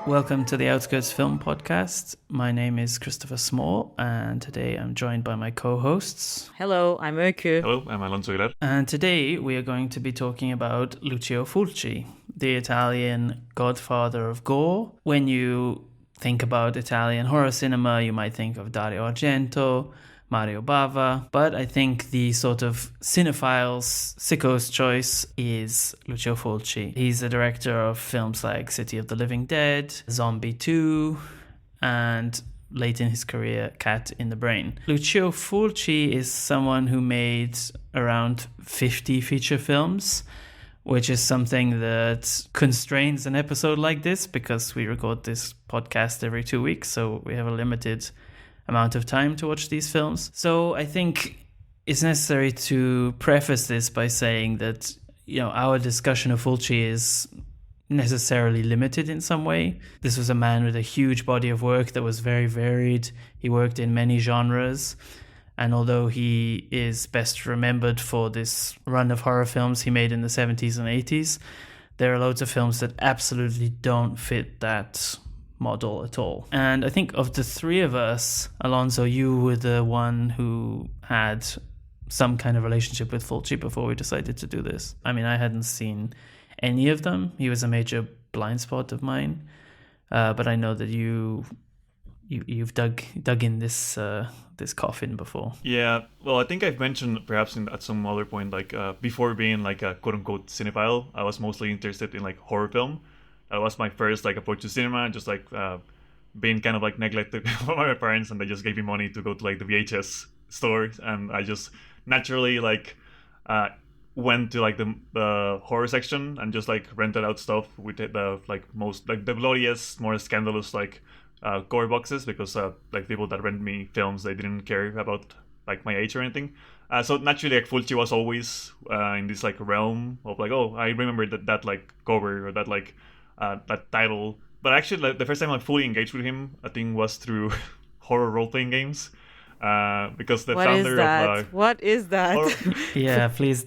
Welcome to the Outskirts Film Podcast. My name is Christopher Small, and today I'm joined by my co-hosts. Hello, I'm Öykü. Hello, I'm Alonso Hilar. And today we are going to be talking about Lucio Fulci, the Italian Godfather of Gore. When you think about Italian horror cinema, you might think of Dario Argento, Mario Bava, but I think the sort of cinephile's sicko's choice is Lucio Fulci. He's the director of films like City of the Living Dead, Zombi 2, and late in his career, Cat in the Brain. Lucio Fulci is someone who made around 50 feature films, which is something that constrains an episode like this because we record this podcast every 2 weeks, so we have a limited amount of time to watch these films. So I think it's necessary to preface this by saying that, our discussion of Fulci is necessarily limited in some way. This was a man with a huge body of work that was very varied. He worked in many genres. And although he is best remembered for this run of horror films he made in the 70s and 80s, there are loads of films that absolutely don't fit that model at all. And I think of the three of us, Alonso, you were the one who had some kind of relationship with Fulci before we decided to do this. I mean, I hadn't seen any of them. He was a major blind spot of mine. But I know that you've dug in this coffin before. Yeah, well, I think I've mentioned perhaps at some other point, before being a quote-unquote cinephile, I was mostly interested in horror film. That was my first approach to cinema, just being kind of neglected by my parents, and they just gave me money to go to the VHS store, and I just naturally went to the horror section and just rented out stuff with the most the bloodiest, more scandalous gore boxes, because people that rent me films, they didn't care about my age or anything. So naturally Fulci was always in this realm of I remember that cover or that title. But actually the first time I fully engaged with him, I think, was through horror role-playing games, because the founder of what is that? Yeah, please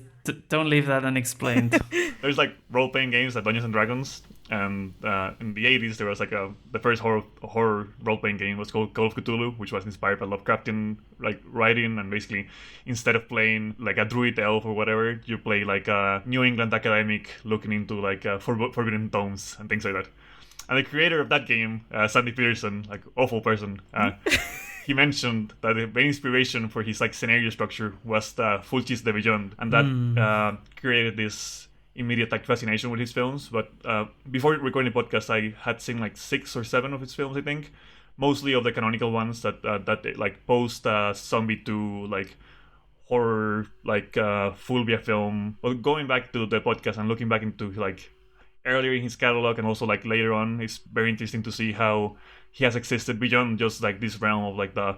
don't leave that unexplained. There's role-playing games like Dungeons and Dragons, and in the 80s there was the first horror role-playing game was called Call of Cthulhu, which was inspired by Lovecraftian writing, and basically instead of playing a druid elf or whatever, you play a New England academic looking into forbidden tomes and things like that. And the creator of that game, Sandy Peterson, awful person, he mentioned that the main inspiration for his scenario structure was Fulci's The Beyond, and that created this immediate fascination with his films. But before recording the podcast, I had seen 6 or 7 of his films, I think, mostly of the canonical ones that post Zombie 2 horror Fulvia film. But going back to the podcast and looking back into earlier in his catalog, and also later on, it's very interesting to see how he has existed beyond just this realm of the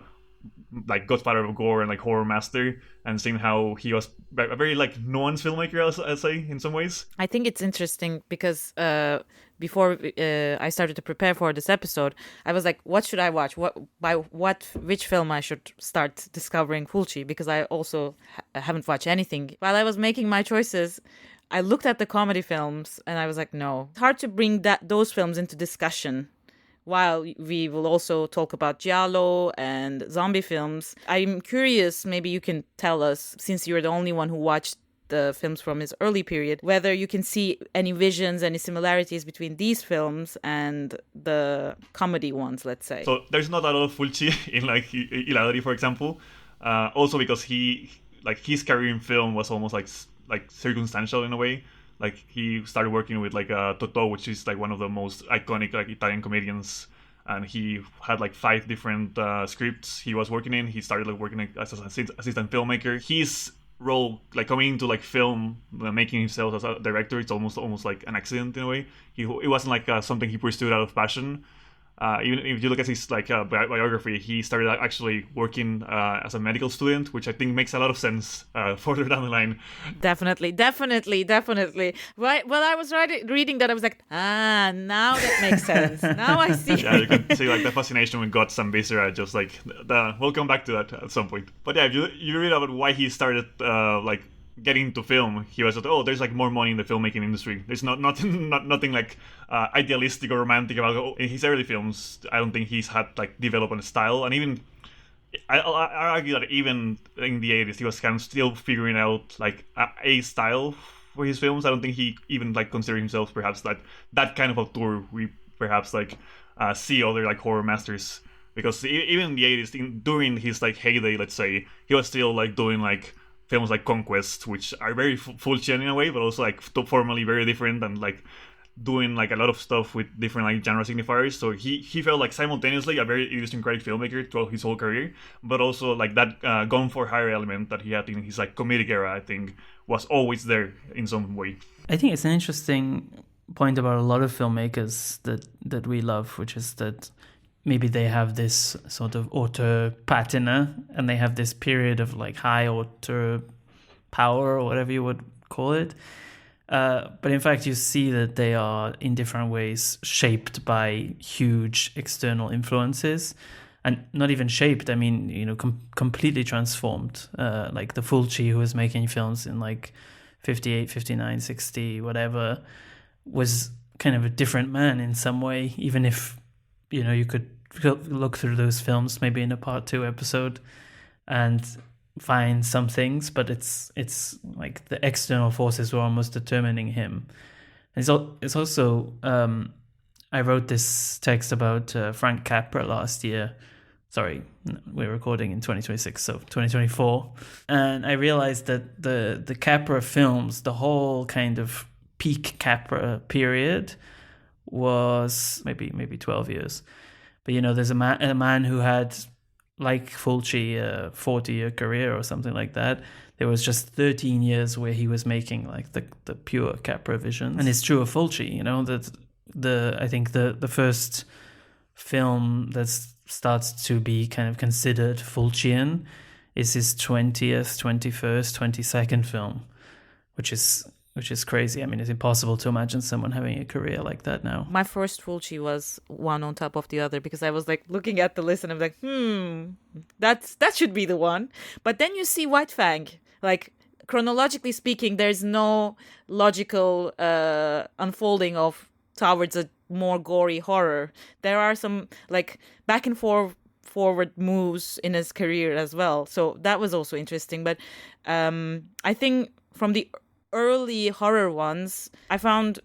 Godfather of Gore and horror master, and seeing how he was a very nuanced filmmaker, I'll say, in some ways. I think it's interesting because before I started to prepare for this episode, I was what should I watch? Which film I should start discovering Fulci? Because I also haven't watched anything. While I was making my choices, I looked at the comedy films and I was no. It's hard to bring those films into discussion, while we will also talk about giallo and zombie films. I'm curious, maybe you can tell us, since you're the only one who watched the films from his early period, whether you can see any visions, any similarities between these films and the comedy ones, let's say. So there's not a lot of Fulci in Hilarity, for example. Also because his career in film was almost circumstantial in a way. He started working with Totò, which is one of the most iconic Italian comedians, and he had 5 different scripts he was working in. He started working as an assistant filmmaker. His role coming into film, making himself as a director, it's almost an accident in a way. It wasn't something he pursued out of passion. Even if you look at his biography, he started actually working as a medical student, which I think makes a lot of sense further down the line. Definitely. Right. Well, I was reading that, I was now that makes sense. Now I see. Yeah, you can see the fascination with guts and viscera. Just we'll come back to that at some point. But yeah, if you read about why he started getting into film, he was like, oh, there's like more money in the filmmaking industry. There's nothing like idealistic or romantic about. Oh, in his early films, I don't think he's had like developed a style, and even I argue that even in the 80s, he was kind of still figuring out like a style for his films. I don't think he even like considered himself perhaps that kind of auteur we perhaps like see other like horror masters, because even in the 80s, during his like heyday, let's say, he was still like doing like films like Conquest, which are very Fulcian in a way, but also like formally very different, and like doing like a lot of stuff with different like genre signifiers. So he felt like simultaneously a very idiosyncratic filmmaker throughout his whole career, but also like that gone for hire element that he had in his like comedic era, I think, was always there in some way. I think it's an interesting point about a lot of filmmakers that we love, which is that maybe they have this sort of auteur patina, and they have this period of like high auteur power or whatever you would call it. But in fact, you see that they are in different ways shaped by huge external influences, and not even shaped. I mean, completely transformed. Like the Fulci, who was making films in like 58, 59, 60, whatever, was kind of a different man in some way, even if you could look through those films maybe in a part 2 episode and find some things, but it's like the external forces were almost determining him. It's also I wrote this text about Frank Capra last year. Sorry, we're recording in 2026, so 2024, and I realized that the Capra films, the whole kind of peak Capra period, was maybe 12 years. But there's a man who had, like Fulci, a 40-year career or something like that. There was just 13 years where he was making like the pure Capra visions. And it's true of Fulci, that I think the first film that starts to be kind of considered Fulcian is his 20th, 21st, 22nd film, which is crazy. I mean, it's impossible to imagine someone having a career like that now. My first Fulci was one on top of the other, because I was like looking at the list and I'm like, that should be the one. But then you see White Fang. Like, chronologically speaking, there's no logical unfolding of towards a more gory horror. There are some like back and forward moves in his career as well. So that was also interesting. But I think from the early horror ones, I found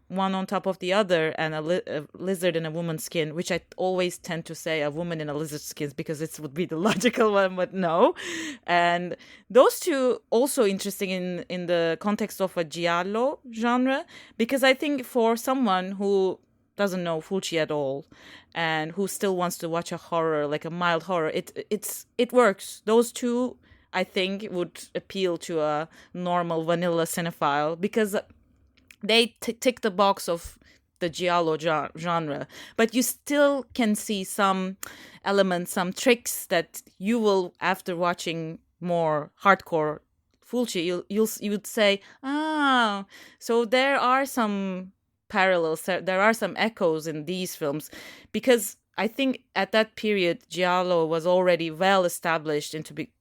One on Top of the Other and a lizard in a woman's skin, which I always tend to say a woman in a lizard skin because it would be the logical one, but no. And those two also interesting in the context of a giallo genre, because I think for someone who doesn't know Fulci at all and who still wants to watch a horror, like a mild horror, it works. Those two, I think, would appeal to a normal vanilla cinephile because they tick the box of the giallo genre, but you still can see some elements, some tricks that you will, after watching more hardcore Fulci, you would say, so there are some parallels, there are some echoes in these films, because I think at that period, giallo was already well established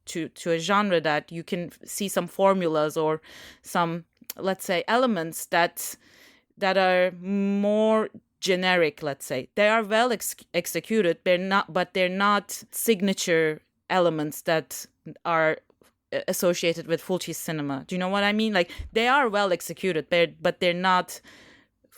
to a genre that you can see some formulas or some, let's say, elements that are more generic. Let's say they are well executed. They're not signature elements that are associated with Fulci's cinema. Do you know what I mean? Like, they are well executed, but they're not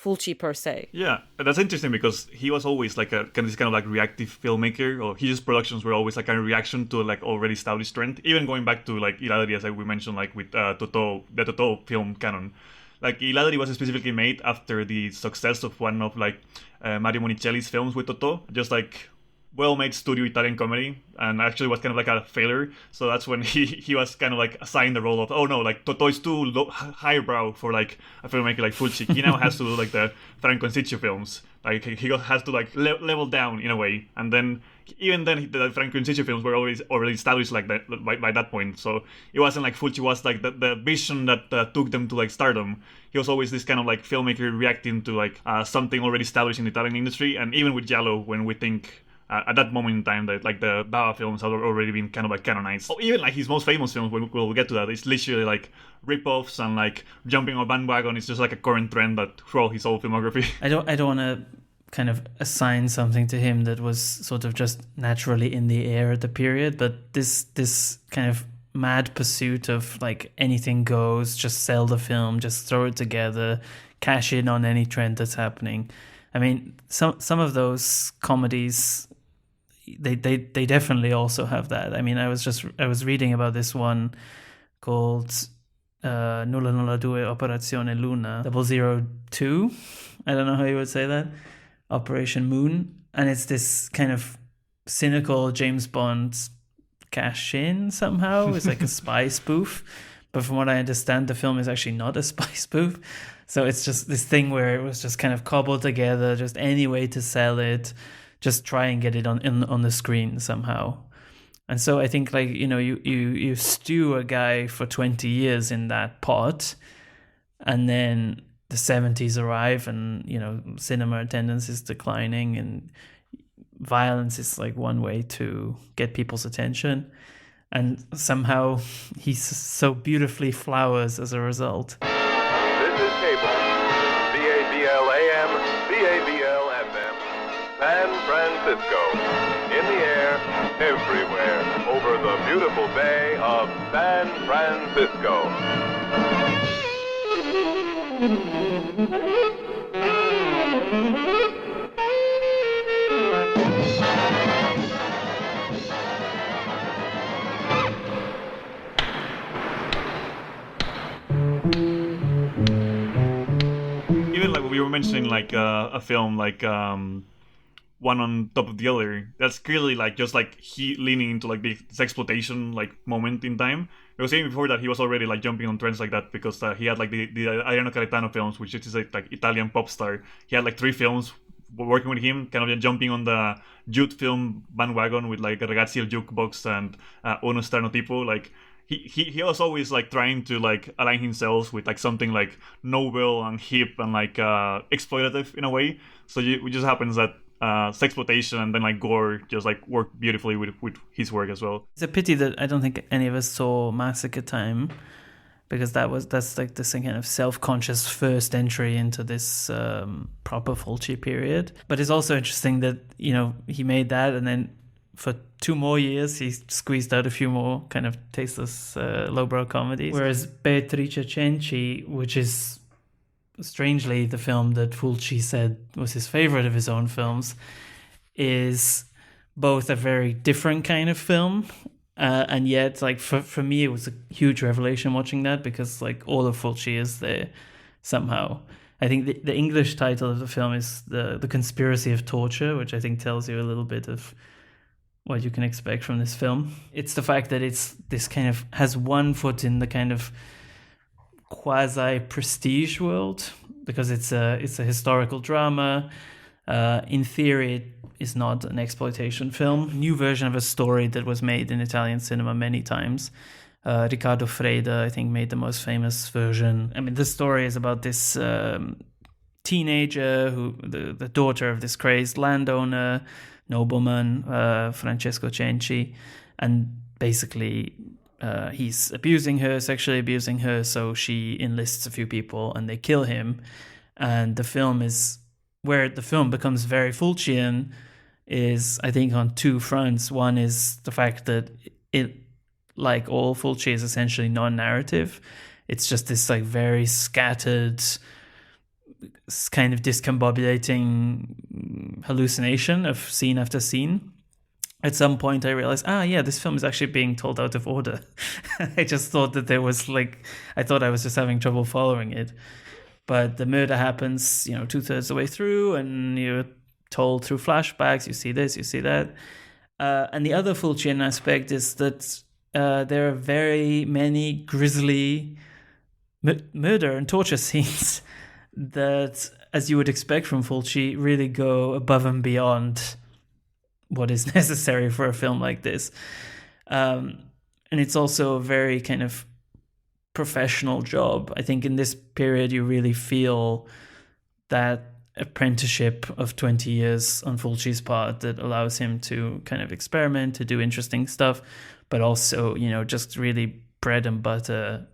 Fulci per se. Yeah, that's interesting because he was always like this kind of like reactive filmmaker, or his productions were always like a reaction to like already established trend. Even going back to like Iladri, as we mentioned, like with Totò, the Totò film canon. Like Iladri was specifically made after the success of one of like Mario Monicelli's films with Totò, just like well-made studio Italian comedy, and actually was kind of like a failure. So that's when he was kind of like assigned the role of, oh no, like Totò is too highbrow for like a filmmaker like Fulci. He now has to do like the Franco and Ciccio films. Like he has to like level down in a way. And then even then the Franco and Ciccio films were already established like that by that point. So it wasn't like Fulci was like the vision that took them to like stardom. He was always this kind of like filmmaker reacting to like something already established in the Italian industry. And even with giallo, when we think at that moment in time that like the Bava films had already been kind of like canonized. Or even like his most famous films, we'll get to that, it's literally like rip-offs and like jumping on bandwagon. It's just like a current trend that throughout his whole filmography. I don't want to kind of assign something to him that was sort of just naturally in the air at the period, but this kind of mad pursuit of like anything goes, just sell the film, just throw it together, cash in on any trend that's happening. I mean, some of those comedies, they definitely also have that. I mean, I was reading about this one called Nulla Nulla Due Operazione Luna 002. I don't know how you would say that. Operation Moon, and it's this kind of cynical James Bond cash in somehow. It's like a spy spoof, but from what I understand, the film is actually not a spy spoof. So it's just this thing where it was just kind of cobbled together, just any way to sell it, just try and get it on the screen somehow. And so I think, like, you know, you stew a guy for 20 years in that pot, and then the 70s arrive, and, you know, cinema attendance is declining, and violence is like one way to get people's attention, and somehow he so beautifully flowers as a result. This is cable, BABL AM, BABL FM, San Francisco, in the air, everywhere, over the beautiful bay of San Francisco. Even like we were mentioning, like a film like one on top of the other, that's clearly like just like he leaning into like this exploitation like moment in time. I was saying before that he was already like jumping on trends like that because he had like the Adriano Caetano films, which is like Italian pop star. He had like 3 films working with him, kind of jumping on the youth film bandwagon with like Ragazzi al Jukebox and Uno Strano Tipo. Like he was always like trying to like align himself with like something like noble and hip and like exploitative in a way. So it just happens that sexploitation and then like gore just like work beautifully with his work as well. It's a pity that I don't think any of us saw Massacre Time, because that's like this kind of self-conscious first entry into this proper Fulci period. But it's also interesting that, you know, he made that, and then for 2 more years he squeezed out a few more kind of tasteless lowbrow comedies. Whereas Beatrice Cenci, which is strangely the film that Fulci said was his favorite of his own films, is both a very different kind of film, and yet like for me it was a huge revelation watching that, because like all of Fulci is there somehow. I think the English title of the film is the Conspiracy of Torture, which I think tells you a little bit of what you can expect from this film. It's the fact that it's this kind of has one foot in the kind of quasi-prestige world, because it's a historical drama. In theory, it is not an exploitation film. New version of a story that was made in Italian cinema many times. Riccardo Freda, I think, made the most famous version. I mean, the story is about this teenager who, the daughter of this crazed landowner, nobleman, Francesco Cenci, and basically he's sexually abusing her, so she enlists a few people and they kill him. And the film is, where the film becomes very Fulcian, is I think on 2 fronts. One is the fact that it, like all Fulci, is essentially non-narrative. It's just this like very scattered, kind of discombobulating hallucination of scene after scene. At some point I realized, this film is actually being told out of order. I just thought that there was I thought I was just having trouble following it. But the murder happens, 2/3 of the way through, and you're told through flashbacks, you see this, you see that. And the other Fulcian aspect is that there are very many grisly murder and torture scenes that, as you would expect from Fulci, really go above and beyond what is necessary for a film like this. And it's also a very kind of professional job. I think in this period you really feel that apprenticeship of 20 years on Fulci's part that allows him to kind of experiment, to do interesting stuff, but also, just really bread and butter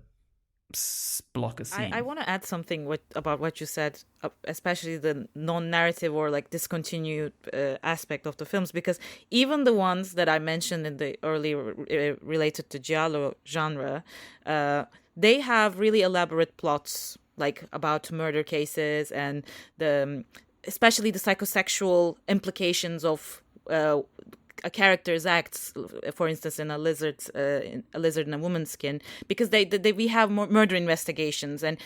block a scene. I want to add something about what you said, especially the non-narrative or like discontinued aspect of the films, because even the ones that I mentioned in the earlier related to giallo genre, they have really elaborate plots, like about murder cases and especially the psychosexual implications of a character's acts, for instance, in a lizard in a woman's skin, because we have murder investigations, and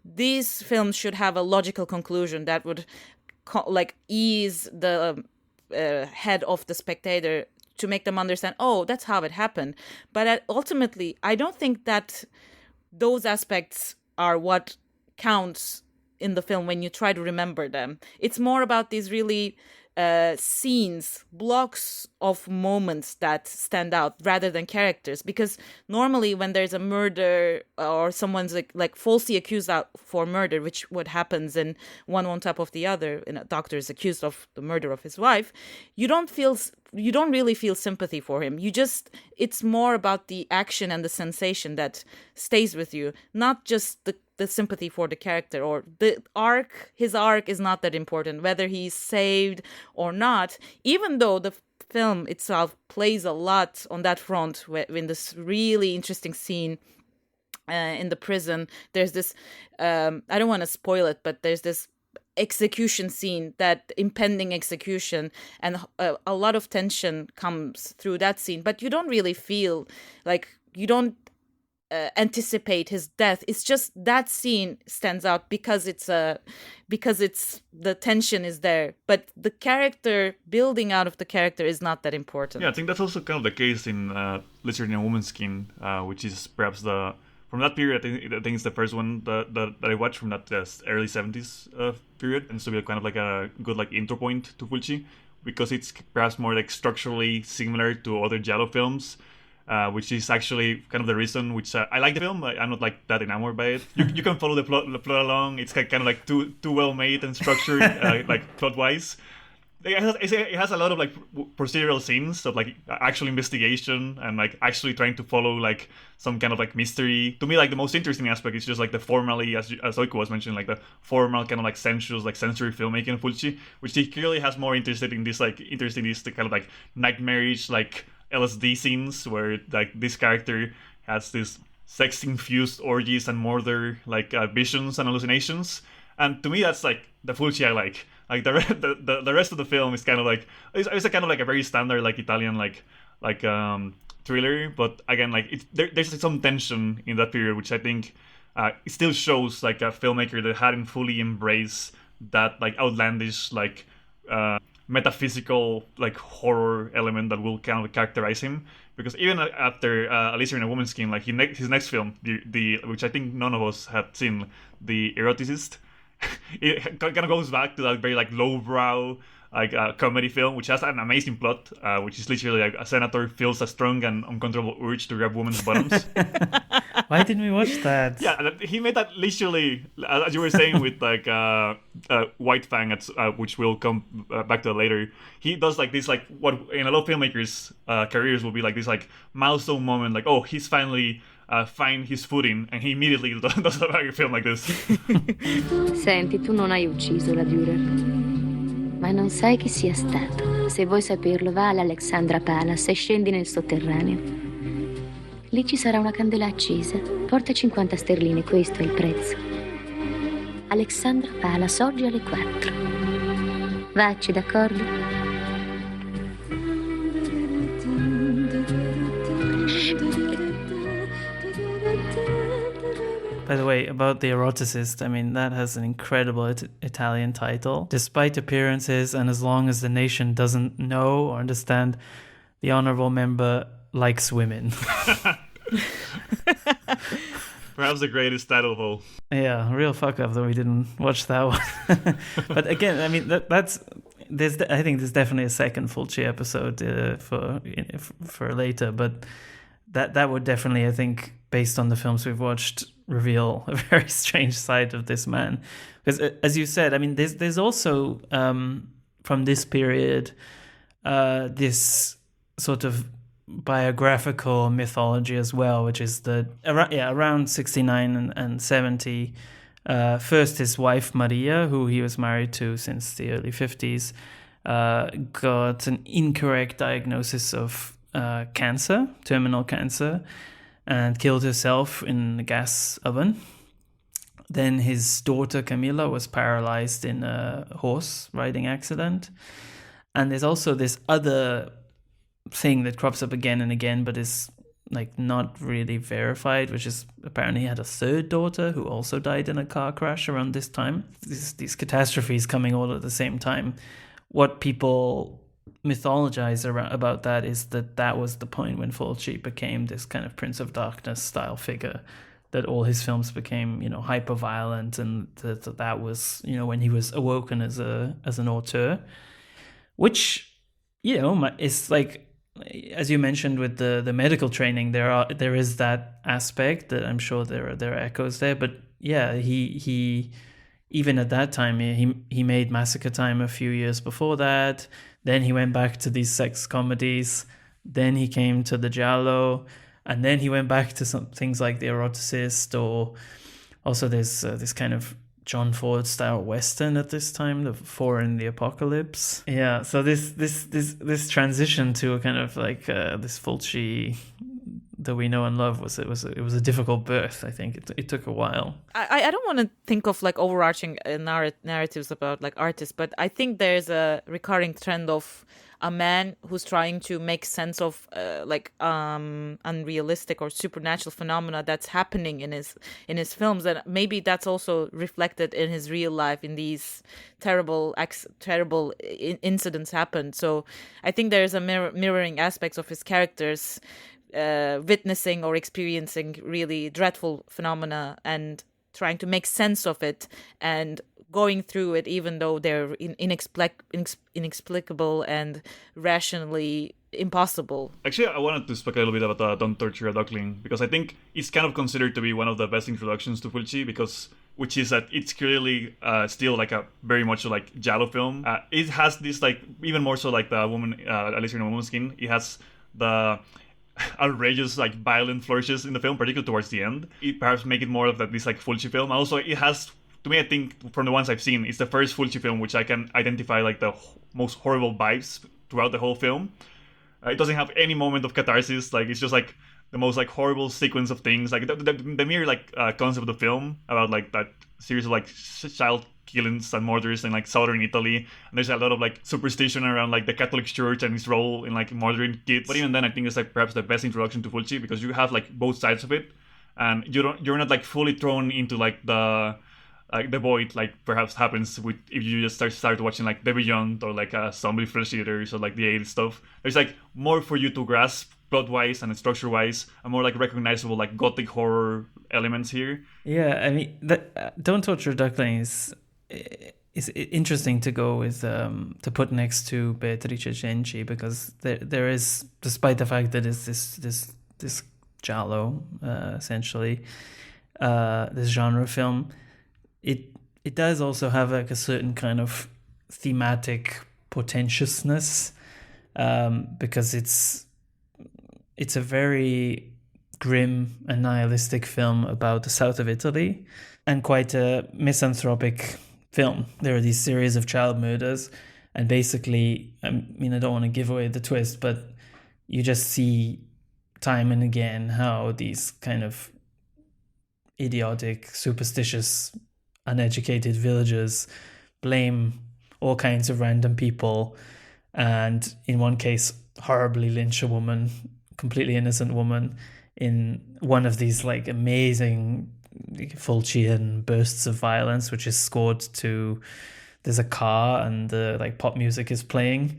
these films should have a logical conclusion that would ease the head of the spectator to make them understand, oh, that's how it happened. But ultimately, I don't think that those aspects are what counts in the film when you try to remember them. It's more about these really scenes, blocks of moments that stand out rather than characters, because normally when there's a murder or someone's like falsely accused out for murder, which what happens in one on top of the other, and a doctor is accused of the murder of his wife, you don't really feel sympathy for him. It's more about the action and the sensation that stays with you, not just the sympathy for the character, or his arc is not that important, whether he's saved or not, even though the film itself plays a lot on that front. In this really interesting scene in the prison, there's this, I don't want to spoil it, but there's this execution scene, that impending execution, and a lot of tension comes through that scene, but you don't really feel like, you don't anticipate his death. It's just that scene stands out because it's the tension is there, but the character building out of the character is not that important. Yeah, I think that's also kind of the case in Lizard in a Woman's Skin, which is perhaps from that period. I think it's the first one that I watched from that early 70s period, and so be kind of like a good intro point to Fulci, because it's perhaps more structurally similar to other giallo films. Which is actually kind of the reason which I like the film. I'm not that enamored by it. You can follow the plot along. It's kind of too well made and structured, plot wise. It has a lot of procedural scenes of actual investigation and actually trying to follow some kind of mystery. To me, the most interesting aspect is just the formally, as Oiko was mentioning, the formal kind of sensuous sensory filmmaking of Fulci, which he clearly has more interested in this the kind of nightmarish LSD scenes where this character has this sex-infused orgies and murder visions and hallucinations. And to me, that's the Fulci I like. The rest of the film is kind of it's a kind of a very standard Italian thriller, but again there's some tension in that period, which I think it still shows a filmmaker that hadn't fully embraced that outlandish metaphysical horror element that will kind of characterize him. Because even after Alicia in a Woman's Skin, his next film, the which I think none of us had seen, The Eroticist, it kind of goes back to that very lowbrow comedy film, which has an amazing plot, which is literally a senator feels a strong and uncontrollable urge to grab women's bottoms. Why didn't we watch that? Yeah, he made that literally, as you were saying, with White Fang, which we'll come back to later. He does this what in a lot of filmmakers' careers will be this milestone moment, oh, he's finally find his footing, and he immediately does a film like this. Senti, tu non hai ucciso la Dürer, ma non sai chi sia stato. Se vuoi saperlo, va all'Alexandra Palace e scendi nel sotterraneo. Lì ci sarà una candela accesa. Porta 50 sterline, questo è il prezzo. Alexandra Palace, oggi alle 4. Vacci, d'accordo? By the way, about The Eroticist, I mean, that has an incredible Italian title. Despite appearances, and as long as the nation doesn't know or understand, the honorable member likes women. Perhaps the greatest title of all. Yeah, real fuck up that we didn't watch that one. But again, I mean, I think there's definitely a second Fulci episode for later, but that would definitely, I think, based on the films we've watched, reveal a very strange side of this man. Because, as you said, I mean, there's also from this period this sort of biographical mythology as well, which is that around 69 and 70, first his wife Maria, who he was married to since the early 50s, got an incorrect diagnosis of cancer, terminal cancer, and killed herself in a gas oven. Then his daughter Camilla was paralyzed in a horse riding accident. And there's also this other thing that crops up again and again, but is like not really verified, which is apparently he had a third daughter who also died in a car crash around this time. These catastrophes coming all at the same time. What people mythologize about that is that was the point when Fulci became this kind of Prince of Darkness style figure, that all his films became, hyper violent, and that was, when he was awoken as an auteur, which, is like, as you mentioned with the medical training, there is that aspect that I'm sure there are echoes there. But yeah, he even at that time he made Massacre Time a few years before that. Then he went back to these sex comedies. Then he came to the giallo, and then he went back to some things like The Eroticist, or also there's this kind of John Ford style Western at this time, The Four in the Apocalypse. Yeah, so this transition to a kind of like this Fulci that we know and love was a difficult birth. I think it took a while. I don't want to think of like overarching narratives about like artists, but I think there's a recurring trend of a man who's trying to make sense of unrealistic or supernatural phenomena that's happening in his films, and maybe that's also reflected in his real life, in these terrible incidents happened. So I think there's a mirroring aspects of his characters witnessing or experiencing really dreadful phenomena and trying to make sense of it and going through it, even though they're inexplicable and rationally impossible. Actually, I wanted to speak a little bit about Don't Torture a Duckling, because I think it's kind of considered to be one of the best introductions to Fulci, which is that it's clearly still like a very much like giallo film. It has this like, even more so like the woman, Alice in a Woman's Skin, it has the outrageous like violent flourishes in the film, particularly towards the end. It perhaps make it more of this like Fulci film. And also it has, to me, I think from the ones I've seen, it's the first Fulci film which I can identify like the most horrible vibes throughout the whole film. It doesn't have any moment of catharsis. Like, it's just like the most like horrible sequence of things. Like the mere like concept of the film about like that series of like child killings and murders in like southern Italy, and there's a lot of like superstition around like the Catholic Church and its role in like murdering kids. But even then, I think it's like perhaps the best introduction to Fulci, because you have like both sides of it, and you're not like fully thrown into like the void like perhaps happens with if you just start watching like The Beyond or like Zombie Flesh Eaters or like the 80s stuff. There's like more for you to grasp plot-wise and structure-wise, and more like recognizable like gothic horror elements here. Yeah, I mean, Don't Torture Ducklings is interesting to go with to put next to Beatrice Cenci, because there is, despite the fact that it's this giallo essentially, this genre film, it does also have like a certain kind of thematic potentiousness, because it's a very grim and nihilistic film about the south of Italy, and quite a misanthropic film. There are these series of child murders, and basically, I mean, I don't want to give away the twist, but you just see time and again how these kind of idiotic, superstitious, uneducated villagers blame all kinds of random people, and in one case horribly lynch a woman, completely innocent woman, in one of these like amazing Fulcian bursts of violence, which is scored to, there's a car and the like pop music is playing,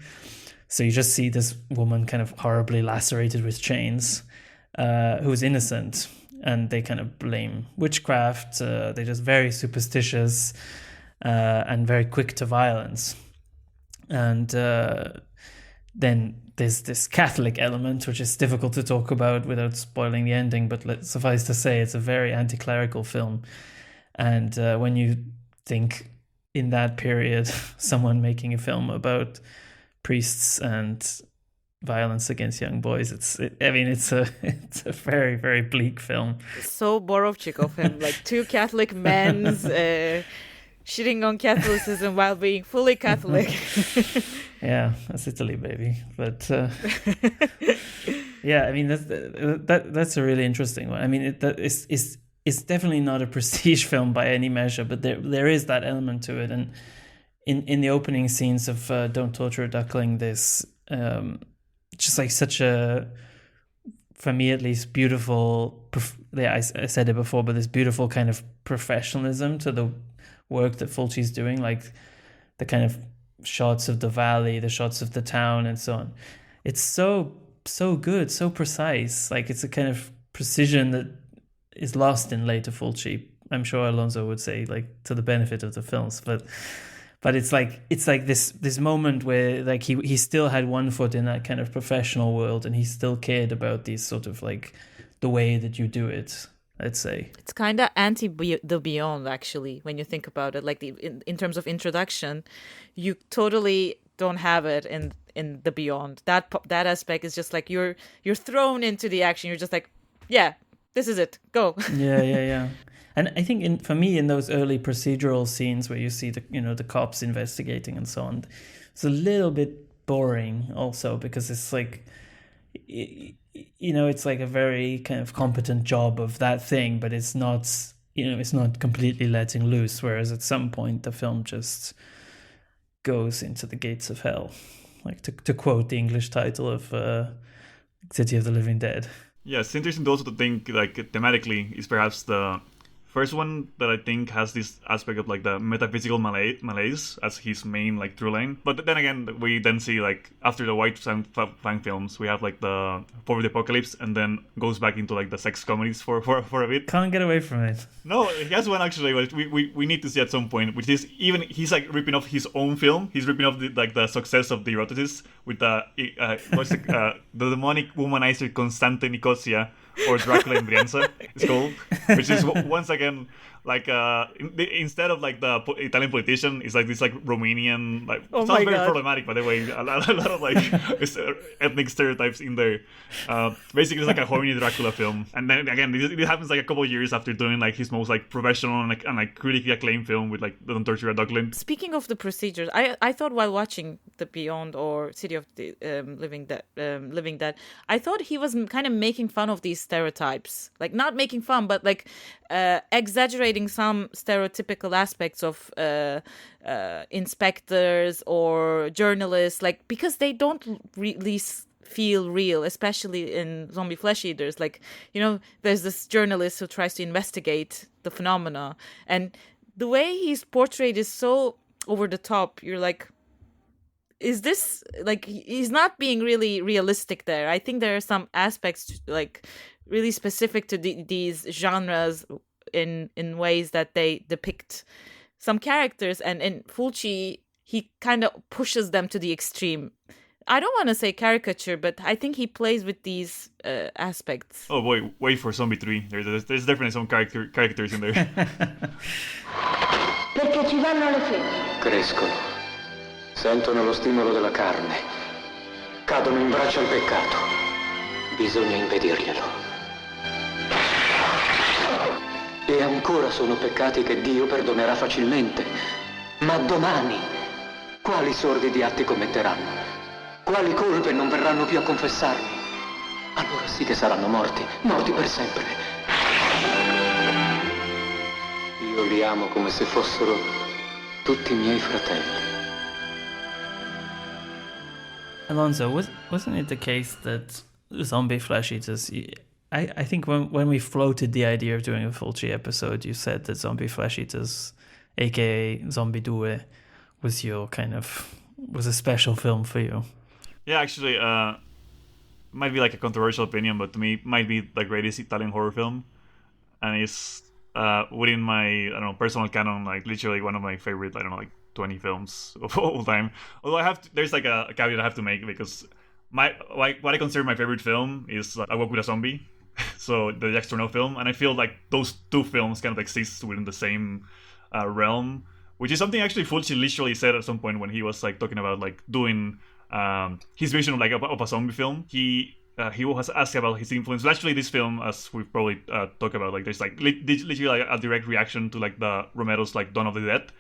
so you just see this woman kind of horribly lacerated with chains, who's innocent, and they kind of blame witchcraft. They're just very superstitious and very quick to violence. And then there's this Catholic element, which is difficult to talk about without spoiling the ending, but suffice to say, it's a very anti-clerical film. And when you think in that period, someone making a film about priests and violence against young boys, it's a very, very bleak film. So Borovchik of him, like two Catholic men shitting on Catholicism while being fully Catholic. Yeah, that's Italy, baby. But yeah, I mean that's a really interesting one. I mean, it's definitely not a prestige film by any measure, but there is that element to it. And in the opening scenes of Don't Torture a Duckling, there's just like such a, for me at least, beautiful. I said it before, but this beautiful kind of professionalism to the work that Fulci's doing, like the kind of shots of the valley, the shots of the town, and so on. It's so good, so precise. Like it's a kind of precision that is lost in later Fulci. I'm sure Alonso would say, like, to the benefit of the films, but it's like this moment where like he still had one foot in that kind of professional world, and he still cared about these sort of like the way that you do it. I'd say it's kind of anti the Beyond, actually, when you think about it. Like in terms of introduction, you totally don't have it in the Beyond. That aspect is just like you're thrown into the action. You're just like, yeah, this is it. Go. Yeah. And I think for me in those early procedural scenes where you see the cops investigating and so on, it's a little bit boring also, because it's like, it's like a very kind of competent job of that thing, but it's not completely letting loose. Whereas at some point the film just goes into the gates of hell, like to quote the English title of City of the Living Dead. Yeah, it's interesting also to think, like, thematically is perhaps the first one that I think has this aspect of like the metaphysical malaise as his main like through line. But then again, we then see like after the White Fang films, we have like the For the Apocalypse, and then goes back into like the sex comedies for a bit. Can't get away from it. No, he has one actually which we need to see at some point, which is even he's like ripping off his own film. He's ripping off the success of the Eroticists with the demonic womanizer Constante Nicosia, or Dracula in Brianza, it's called, which is once again like instead of like the Italian politician, it's like this like Romanian, like sounds very problematic, by the way, a lot of like ethnic stereotypes in there. Basically it's like a horny Dracula film, and then again it happens like a couple of years after doing like his most like professional and critically acclaimed film with like Don't Torture a Duckling. Speaking of the procedures, I thought while watching The Beyond or City of the Living Dead, I thought he was kind of making fun of these stereotypes, like not making fun, but like exaggerating some stereotypical aspects of inspectors or journalists, like because they don't really feel real, especially in Zombie Flesh Eaters. Like, there's this journalist who tries to investigate the phenomena, and the way he's portrayed is so over the top. You're like, is this like, he's not being really realistic there. I think there are some aspects like really specific to these genres in ways that they depict some characters, and in Fulci he kind of pushes them to the extreme. I don't want to say caricature, but I think he plays with these aspects. Oh boy, wait for Zombie 3. There's definitely some characters in there. Perché ci vanno le femmine. Crescono, sentono lo stimolo della carne, cadono in braccio al peccato. Bisogna impedirglielo. E ancora sono peccati che Dio perdonerà facilmente. Ma domani, quali sordidi atti commetteranno? Quali colpe non verranno più a confessarmi? Allora sì che saranno morti per sempre. Io li amo come se fossero tutti i miei fratelli. Alonso, wasn't it the case that Zombie Flesh Eaters, I think when we floated the idea of doing a Fulci episode, you said that Zombie Flesh Eaters, aka Zombie 2, was a special film for you. Yeah, actually, might be like a controversial opinion, but to me, it might be the greatest Italian horror film, and it's within my personal canon, like literally one of my favorite 20 films of all time. Although there's like a caveat I have to make, because what I consider my favorite film is I Walk with a Zombie, so the Jacques Tourneur film, and I feel like those two films kind of exist within the same realm, which is something actually Fulci literally said at some point when he was like talking about like doing his vision of like of a zombie film. He was asked about his influence. Actually, this film, as we've probably talked about, like there's like literally like a direct reaction to like the Romero's like Dawn of the Dead,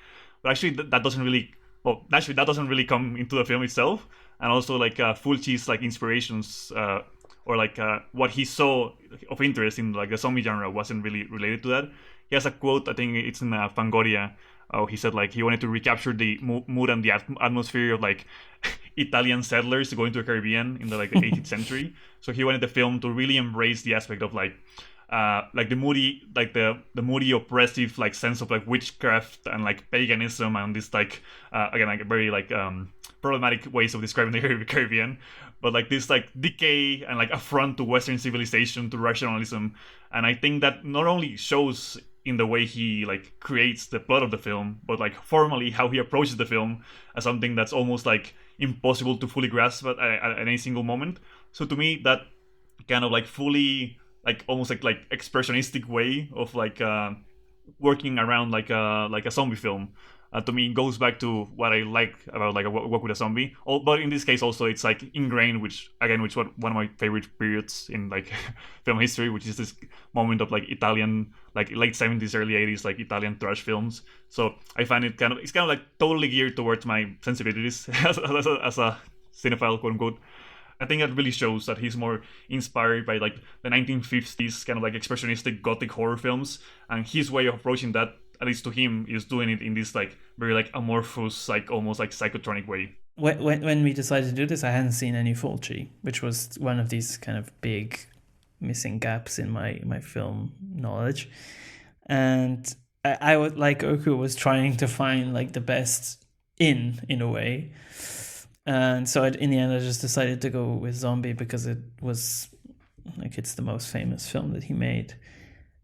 but actually that doesn't really come into the film itself. And also like Fulci's like inspirations or like what he saw of interest in like the zombie genre wasn't really related to that. He has a quote, I think it's in Fangoria. He said like he wanted to recapture the mood and the atmosphere of like Italian settlers going to the Caribbean in the like 18th century. So he wanted the film to really embrace the aspect of like the moody, like the moody, oppressive like sense of like witchcraft and like paganism and this like again like very like problematic ways of describing the Caribbean, but like this like decay and like affront to Western civilization, to rationalism. And I think that not only shows in the way he like creates the plot of the film, but like formally how he approaches the film as something that's almost like impossible to fully grasp at any single moment. So to me, that kind of like fully like almost like expressionistic way of like working around like a zombie film, to me goes back to what I like about like a Walk with a Zombie. But in this case also it's like ingrained, which was one of my favorite periods in like film history, which is this moment of like Italian like late 70s early 80s like Italian trash films. So I find it's kind of like totally geared towards my sensibilities as a cinephile, quote unquote. I think that really shows that he's more inspired by like the 1950s kind of like expressionistic gothic horror films, and his way of approaching that, at least to him, is doing it in this like very like amorphous, like almost like psychotronic way. When we decided to do this, I hadn't seen any Fulci, which was one of these kind of big missing gaps in my film knowledge. And I would, like Oku, was trying to find like the best in a way. And so in the end, I just decided to go with Zombie because it was like it's the most famous film that he made.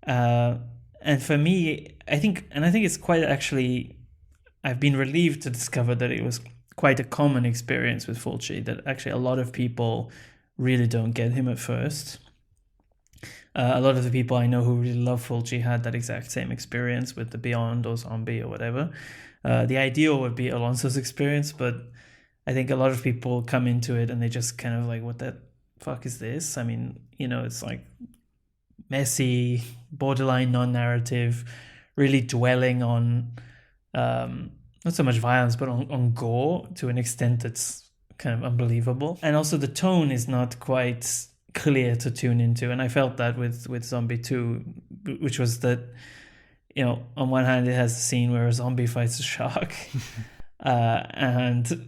And for me, I think it's quite actually, I've been relieved to discover that it was quite a common experience with Fulci, that actually a lot of people really don't get him at first. A lot of the people I know who really love Fulci had that exact same experience with The Beyond or Zombie or whatever. The ideal would be Alonso's experience, but I think a lot of people come into it and they just kind of like, what the fuck is this? I mean, it's like messy, borderline non-narrative, really dwelling on not so much violence, but on gore to an extent that's kind of unbelievable. And also the tone is not quite clear to tune into. And I felt that with Zombie 2, which was that, on one hand, it has a scene where a zombie fights a shark and,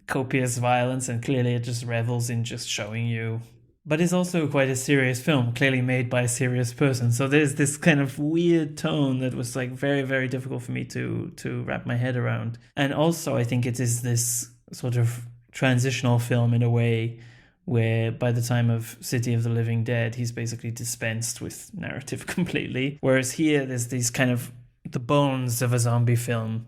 copious violence, and clearly it just revels in just showing you. But it's also quite a serious film, clearly made by a serious person. So there's this kind of weird tone that was like very, very difficult for me to wrap my head around. And also I think it is this sort of transitional film in a way where by the time of City of the Living Dead, he's basically dispensed with narrative completely. Whereas here, there's these kind of the bones of a zombie film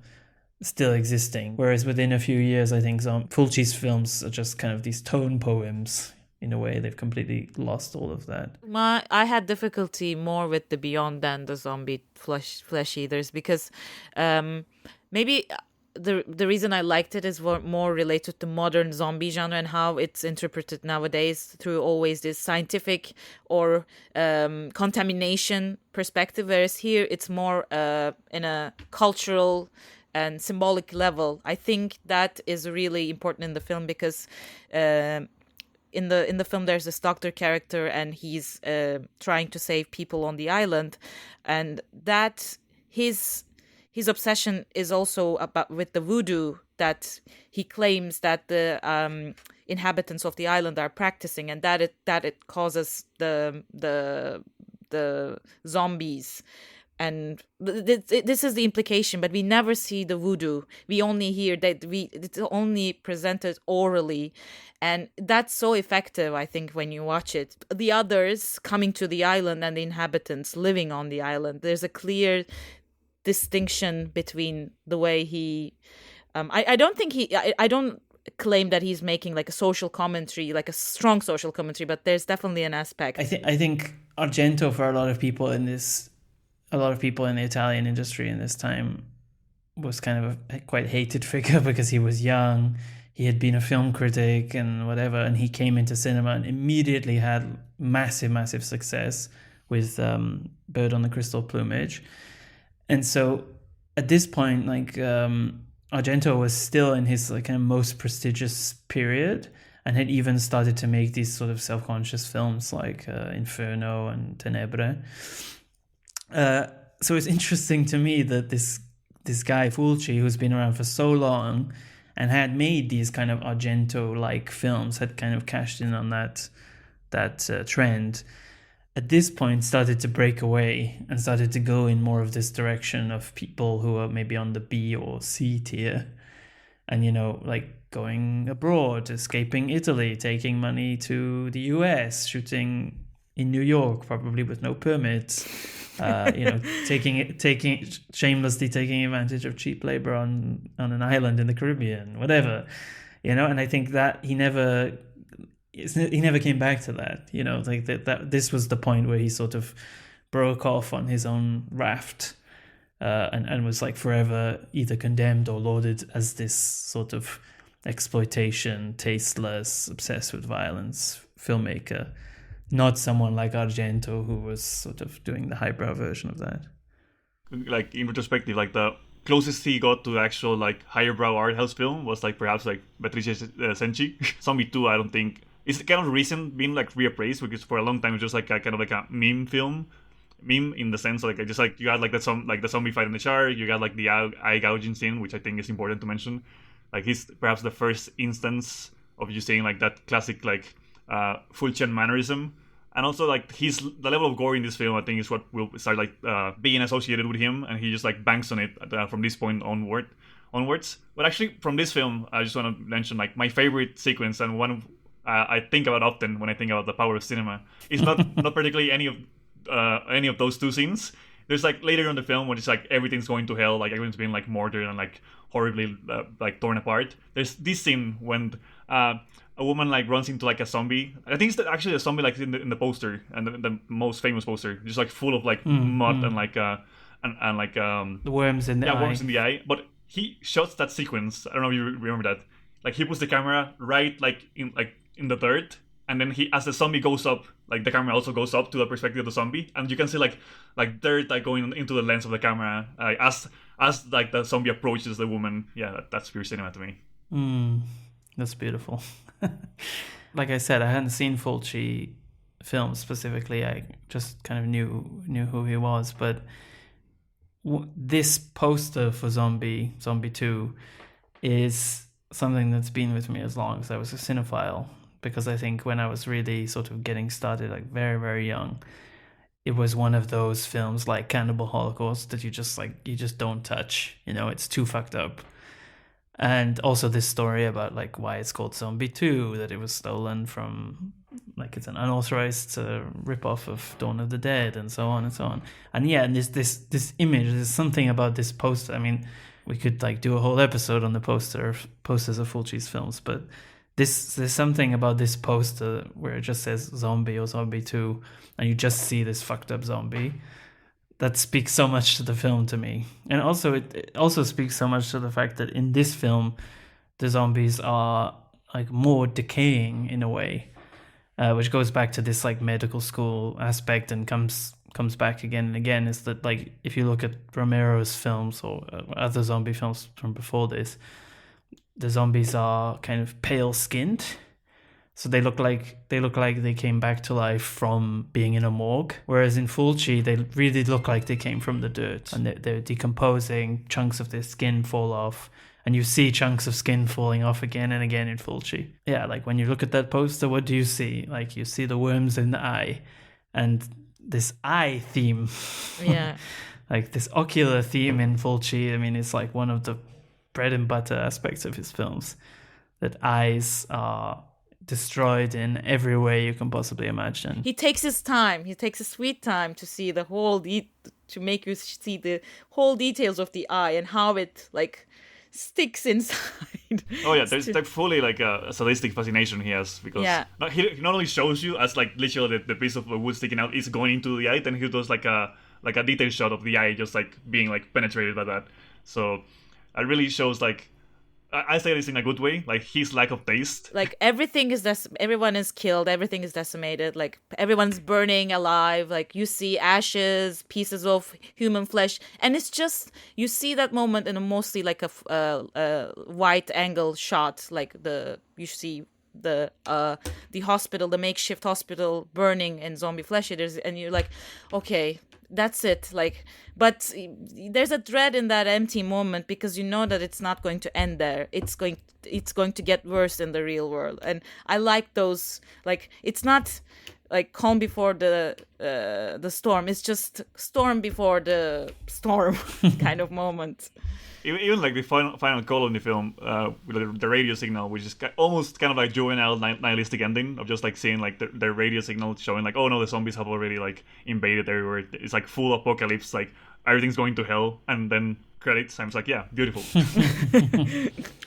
still existing. Whereas within a few years, I think Fulci's films are just kind of these tone poems. In a way, they've completely lost all of that. I had difficulty more with The Beyond than the Zombie Flesh Eaters, because maybe the reason I liked it is more related to modern zombie genre and how it's interpreted nowadays through always this scientific or contamination perspective, whereas here it's more in a cultural and symbolic level. I think that is really important in the film because in the film there's this doctor character and he's trying to save people on the island, and that his obsession is also about with the voodoo that he claims that the inhabitants of the island are practicing, and that it causes the zombies. And this is the implication, but we never see the voodoo. We only hear that it's only presented orally, and that's so effective, I think, when you watch it. The others coming to the island and the inhabitants living on the island, there's a clear distinction between the way he. I don't think I don't claim that he's making like a social commentary, like a strong social commentary, but there's definitely an aspect. I think Argento, for a lot of people in the Italian industry in this time, was kind of a quite hated figure because he was young. He had been a film critic and whatever, and he came into cinema and immediately had massive success with Bird on the Crystal Plumage. And so at this point, like Argento was still in his like kind of most prestigious period and had even started to make these sort of self-conscious films like Inferno and Tenebre. So it's interesting to me that this guy Fulci, who's been around for so long and had made these kind of Argento-like films, had kind of cashed in on that trend, at this point started to break away and started to go in more of this direction of people who are maybe on the B or C tier, and, you know, like going abroad, escaping Italy, taking money to the US, shooting in New York, probably with no permits, you know, shamelessly taking advantage of cheap labor on an island in the Caribbean, whatever, you know. And I think that he never came back to that, you know, like that this was the point where he sort of broke off on his own raft, and was like forever either condemned or lauded as this sort of exploitation, tasteless, obsessed with violence filmmaker, not someone like Argento, who was sort of doing the highbrow version of that. Like, in retrospective, like the closest he got to actual like higher brow art house film was like perhaps like Beatrice Cenci. Zombie 2, I don't think it's kind of recent being like reappraised, because for a long time it was just like a kind of like a meme in the sense like just like you had like the zombie fight in the shower, you got like the eye gouging scene, which I think is important to mention. Like, he's perhaps the first instance of you seeing like that classic like Fulcian mannerism. And also, like, the level of gore in this film, I think, is what will start like being associated with him, and he just like banks on it from this point onwards. But actually, from this film, I just want to mention like my favorite sequence, and one I think about often when I think about the power of cinema, is not particularly any of those two scenes. There's like later in the film when it's like everything's going to hell, like everyone's being like murdered and like horribly like torn apart. There's this scene when a woman like runs into like a zombie. I think it's actually a zombie like in the poster, and the most famous poster, just like full of like mud and like the worms in the eye. Worms in the eye. But he shots that sequence. I don't know if you remember that. Like, he puts the camera right like in the dirt, and then as the zombie goes up, like the camera also goes up to the perspective of the zombie, and you can see like dirt like going into the lens of the camera as like the zombie approaches the woman. Yeah, that's pure cinema to me. That's beautiful. Like I said, I hadn't seen Fulci films specifically. I just kind of knew who he was, but this poster for Zombie 2 is something that's been with me as long as I was a cinephile, because I think when I was really sort of getting started, like very, very young, it was one of those films like Cannibal Holocaust that you just don't touch, you know, it's too fucked up. And also this story about like why it's called Zombie 2, that it was stolen from, like, it's an unauthorized rip-off of Dawn of the Dead, and so on and so on. And yeah, and this image, there's something about this poster. I mean, we could like do a whole episode on the posters of Fulci's films, but there's something about this poster where it just says Zombie or Zombie 2, and you just see this fucked up zombie, that speaks so much to the film to me. And also it also speaks so much to the fact that in this film the zombies are like more decaying in a way, which goes back to this like medical school aspect and comes back again and again, is that like if you look at Romero's films or other zombie films from before this, the zombies are kind of pale skinned. So they look like they came back to life from being in a morgue. Whereas in Fulci, they really look like they came from the dirt, and they're decomposing. Chunks of their skin fall off, and you see chunks of skin falling off again and again in Fulci. Yeah, like when you look at that poster, what do you see? Like, you see the worms in the eye, and this eye theme. Yeah. Like this ocular theme in Fulci. I mean, it's like one of the bread and butter aspects of his films, that eyes are destroyed in every way you can possibly imagine. He takes his time. He takes a sweet time to see the whole to make you see the whole details of the eye and how it like sticks inside. Oh yeah, there's like fully like a sadistic fascination he has, because he not only shows you as like literally the piece of wood sticking out is going into the eye, then he does like a detail shot of the eye just like being like penetrated by that. So it really shows like, I say this in a good way, like his lack of taste. Like everything is everyone is killed, everything is decimated, like everyone's burning alive, like you see ashes, pieces of human flesh, and it's just, you see that moment in a mostly like a wide angle shot, like you see the hospital, the makeshift hospital burning in zombie flesh eaters, and you're like, okay, that's it. Like, but there's a dread in that empty moment, because you know that it's not going to end there. It's going to get worse in the real world. And I like those, like, it's not like calm before the storm. It's just storm before the storm kind of moment. Even like the final call in the film, with the radio signal, which is almost kind of like juvenile nihilistic ending of just like seeing like the radio signal showing like, oh no, the zombies have already like invaded everywhere. It's like full apocalypse, like everything's going to hell, and then credits. I'm like, yeah, beautiful.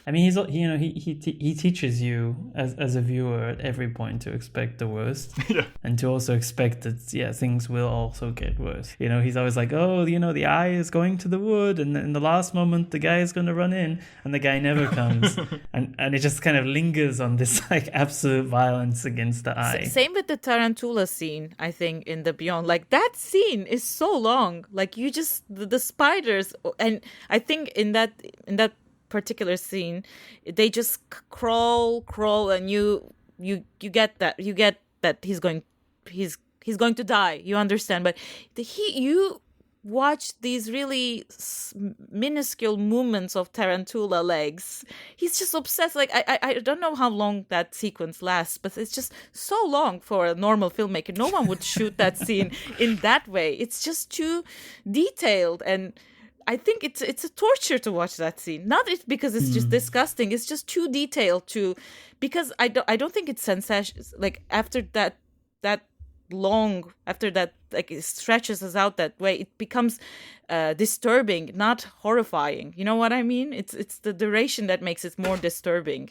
I mean, he teaches you as a viewer at every point to expect the worst, and to also expect that things will also get worse. You know, he's always like, oh, the eye is going to the wood, and in the last moment the guy is going to run in, and the guy never comes, and it just kind of lingers on this like absolute violence against the eye. Same with the tarantula scene, I think, in The Beyond. Like that scene is so long. Like you just the spiders, and I think in that particular scene, they just crawl, and you get that he's going to die. You understand, but you watch these really minuscule movements of tarantula legs. He's just obsessed. Like I don't know how long that sequence lasts, but it's just so long for a normal filmmaker. No one would shoot that scene in that way. It's just too detailed, and I think it's a torture to watch that scene. Not because it's just disgusting. It's just too detailed because I don't think it's sensational. Like after that long, after that, like it stretches us out that way, it becomes disturbing, not horrifying. You know what I mean? It's the duration that makes it more disturbing.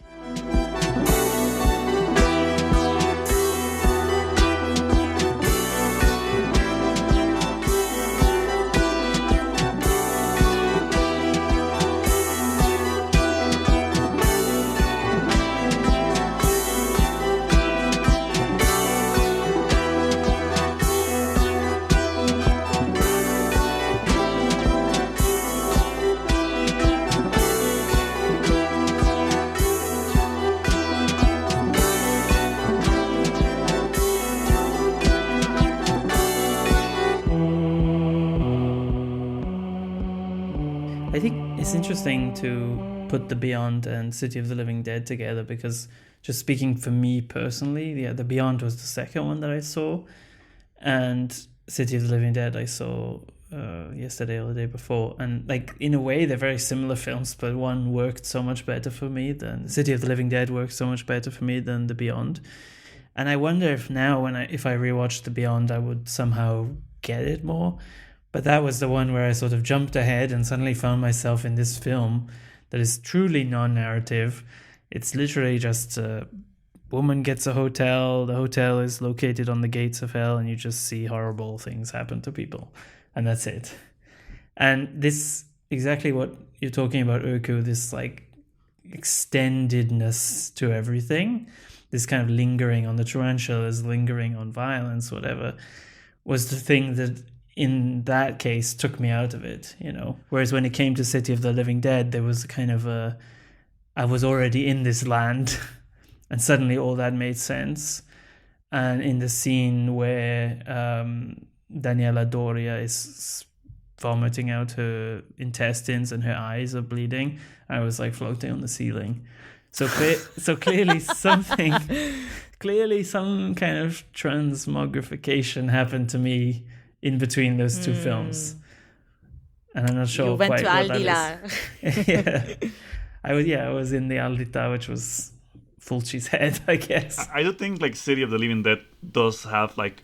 I think it's interesting to put The Beyond and City of the Living Dead together, because just speaking for me personally, The Beyond was the second one that I saw, and City of the Living Dead I saw yesterday or the day before, and like in a way they're very similar films, but one worked so much better for me than City of the Living Dead worked so much better for me than The Beyond. And I wonder if now if I rewatch The Beyond, I would somehow get it more. But that was the one where I sort of jumped ahead and suddenly found myself in this film that is truly non-narrative. It's literally just a woman gets a hotel, the hotel is located on the gates of hell, and you just see horrible things happen to people. And that's it. And this, exactly what you're talking about, Urku, this like extendedness to everything, this kind of lingering on the tarantulas, lingering on violence, whatever, was the thing that in that case took me out of it, you know. Whereas when it came to City of the Living Dead, there was kind of I was already in this land and suddenly all that made sense. And in the scene where Daniela Doria is vomiting out her intestines and her eyes are bleeding, I was like floating on the ceiling. So clearly something, some kind of transmogrification happened to me in between those two films, and I'm not sure. You went quite to what Aldila. Yeah, I was in the Aldita, which was Fulci's head, I guess. I do think like City of the Living Dead does have like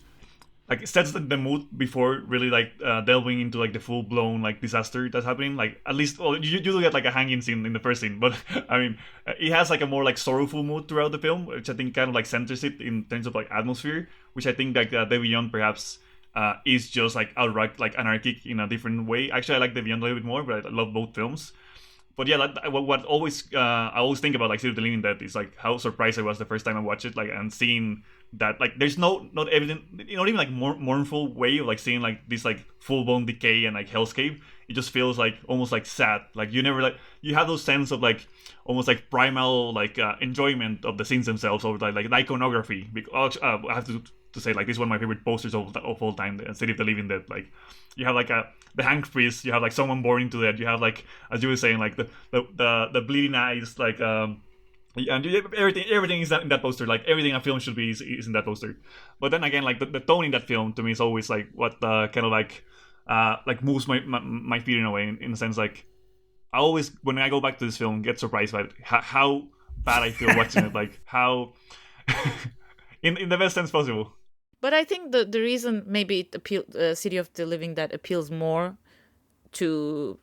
like sets the mood before really like delving into like the full blown like disaster that's happening. Like at least, well, you do get like a hanging scene in the first scene, but I mean, it has like a more like sorrowful mood throughout the film, which I think kind of like centers it in terms of like atmosphere, which I think like The Beyond perhaps is just like outright like anarchic in a different way. Actually, I like The Beyond a little bit more, but I love both films. But yeah, like, what always I always think about like City of the Living Dead is like how surprised I was the first time I watched it, like, and seeing that like there's not even like mournful way of like seeing like this like full blown decay and like hellscape. It just feels like almost like sad. Like you never like you have those sense of like almost like primal like enjoyment of the scenes themselves, or like the iconography. Because I have to say like this is one of my favorite posters of all time, the City of the Living Dead. Like you have like the Hank priest, you have like someone born into that, you have like, as you were saying, like the bleeding eyes, like and everything is in that poster. Like everything a film should be is in that poster. But then again, like the tone in that film to me is always like what kind of like moves my feet in a way, in a sense. Like I always, when I go back to this film, get surprised by how bad I feel watching it. Like how in the best sense possible. But I think the reason maybe it City of the Living Dead appeals more to,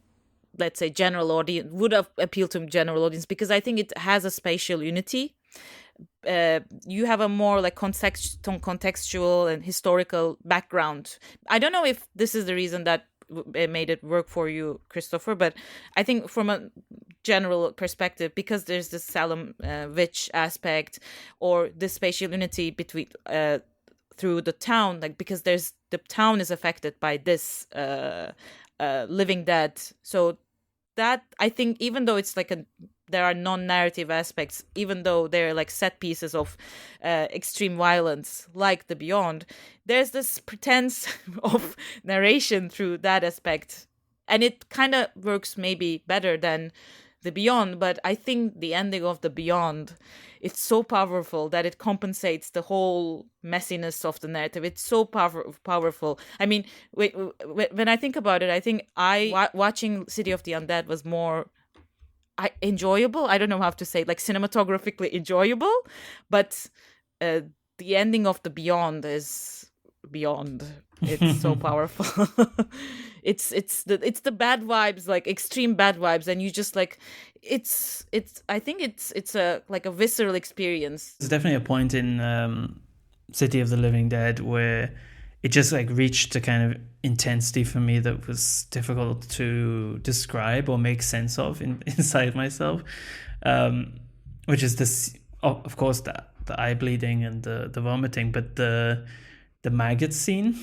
let's say, general audience, would have appealed to general audience, because I think it has a spatial unity. You have a more like contextual and historical background. I don't know if this is the reason that made it work for you, Christopher, but I think from a general perspective, because there's this Salem witch aspect, or the spatial unity between through the town, like because the town is affected by this Living Dead. So that, I think, even though it's like there are non-narrative aspects, even though they're like set pieces of extreme violence, like The Beyond, there's this pretense of narration through that aspect, and it kind of works maybe better than The Beyond. But I think the ending of The Beyond, it's so powerful that it compensates the whole messiness of the narrative. It's so powerful. I mean, when I think about it, I think watching City of the Undead was more enjoyable. I don't know how to say it, like cinematographically enjoyable, but the ending of The Beyond is beyond. It's so powerful. It's the bad vibes, like extreme bad vibes, and you just like it's I think it's a like a visceral experience. There's definitely a point in City of the Living Dead where it just like reached a kind of intensity for me that was difficult to describe or make sense of inside myself, which is this, of course, the eye bleeding and the vomiting, but the maggot scene,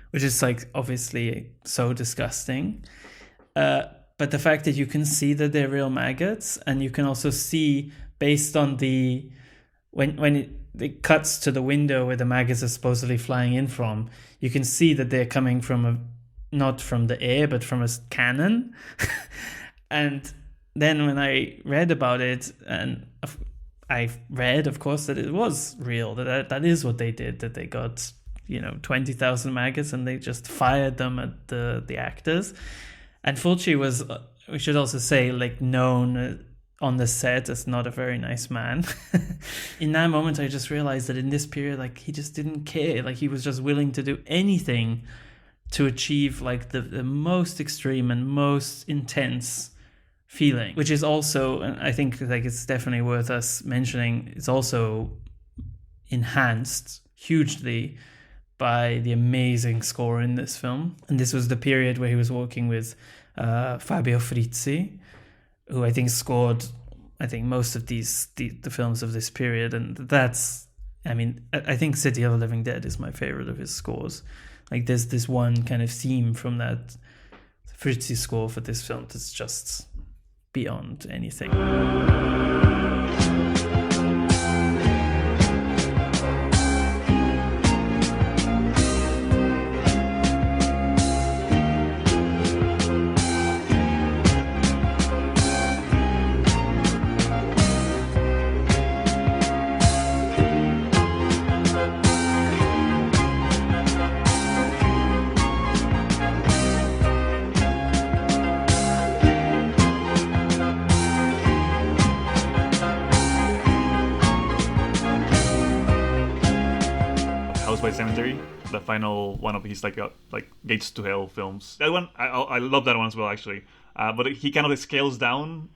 which is like obviously so disgusting, but the fact that you can see that they're real maggots, and you can also see based on the when it cuts to the window where the maggots are supposedly flying in from, you can see that they're coming from not from the air but from a cannon. And then when I read about it, and I read, of course, that it was real, that is what they did, that they got 20,000 maggots and they just fired them at the actors. And Fulci was, we should also say, like, known on the set as not a very nice man. In that moment, I just realized that in this period, like, he just didn't care. Like, he was just willing to do anything to achieve like the most extreme and most intense feeling, which is also, and I think like it's definitely worth us mentioning, it's also enhanced hugely by the amazing score in this film. And this was the period where he was working with Fabio Frizzi, who I think scored, most of the films of this period. And that's, I think City of the Living Dead is my favorite of his scores. Like there's this one kind of theme from that Frizzi score for this film that's just beyond anything. Pet Cemetery, the final one of his like Gates to Hell films. That one, I love that one as well, actually. But he kind of scales down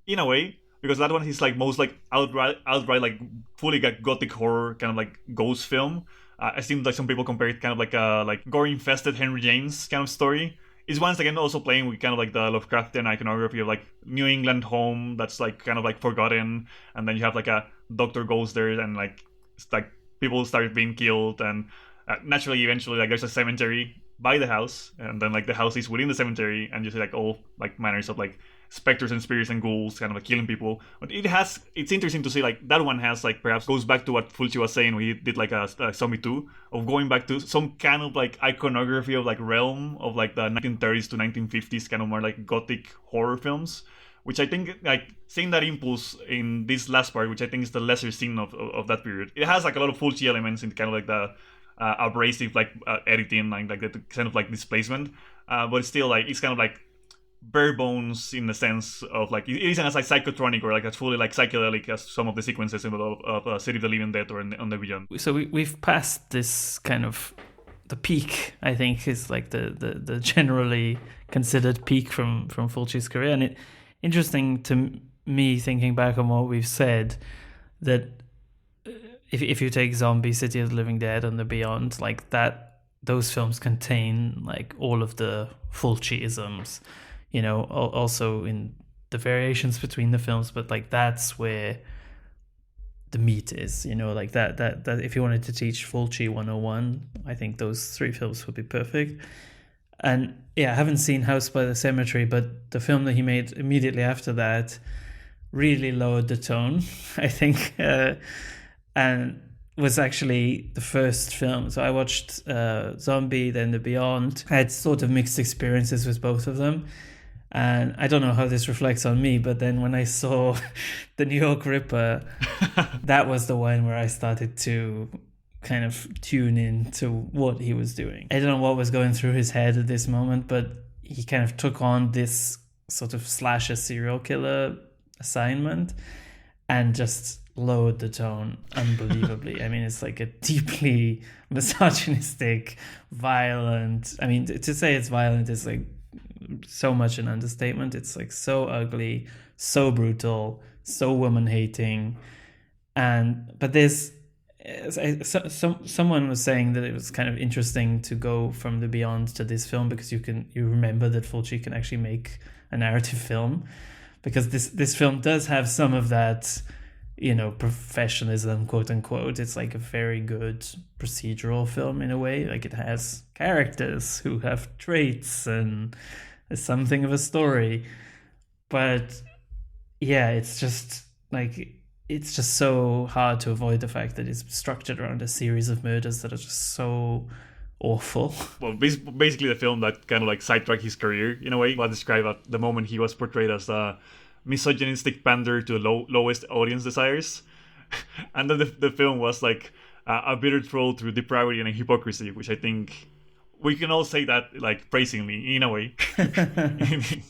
in a way, because that one he's like most like outright like fully like gothic horror kind of like ghost film. I think like some people compare it kind of like a like gore infested Henry James kind of story. It's once again also playing with kind of like the Lovecraftian iconography of like New England home that's like kind of like forgotten, and then you have like a doctor goes there and like it's like people start being killed, and naturally eventually like there's a cemetery by the house, and then like the house is within the cemetery, and you see like all like manners of like specters and spirits and ghouls kind of like killing people. But it's interesting to see like that one has like perhaps goes back to what Fulci was saying when he did like a Zombie 2, of going back to some kind of like iconography of like realm of like the 1930s to 1950s kind of more like gothic horror films, which I think like seeing that impulse in this last part, which I think is the lesser scene of that period. It has like a lot of Fulci elements in kind of like the abrasive like editing, like the kind of like displacement, but it's still like it's kind of like bare bones in the sense of like it isn't as like psychotronic or like as fully like psychedelic as some of the sequences of City of the Living Dead or on the Beyond. So we've passed this kind of the peak, I think, is like the generally considered peak from Fulci's career, and it interesting to me thinking back on what we've said that if you take Zombie, City of the Living Dead and the Beyond, like that those films contain like all of the Fulci-isms, you know, also in the variations between the films, but like that's where the meat is, you know, like that if you wanted to teach Fulci 101, I think those three films would be perfect. And yeah, I haven't seen House by the Cemetery, but the film that he made immediately after that really lowered the tone, I think, and was actually the first film. So I watched Zombie, then The Beyond. I had sort of mixed experiences with both of them. And I don't know how this reflects on me, but then when I saw The New York Ripper, that was the one where I started to kind of tune in to what he was doing. I don't know what was going through his head at this moment, but he kind of took on this sort of slasher serial killer assignment and just lowered the tone unbelievably. I mean, it's like a deeply misogynistic, violent. I mean, to say it's violent is like so much an understatement. It's like so ugly, so brutal, so woman-hating. But there's someone was saying that it was kind of interesting to go from The Beyond to this film because you remember that Fulci can actually make a narrative film, because this film does have some of that, you know, professionalism, quote unquote. It's like a very good procedural film in a way. Like it has characters who have traits and something of a story, but yeah, it's just so hard to avoid the fact that it's structured around a series of murders that are just so awful. Well, basically the film that kind of like sidetracked his career in a way. I'll describe at the moment he was portrayed as a misogynistic pander to lowest audience desires. And then the film was like a bitter troll through depravity and hypocrisy, which I think we can all say that like praisingly in a way.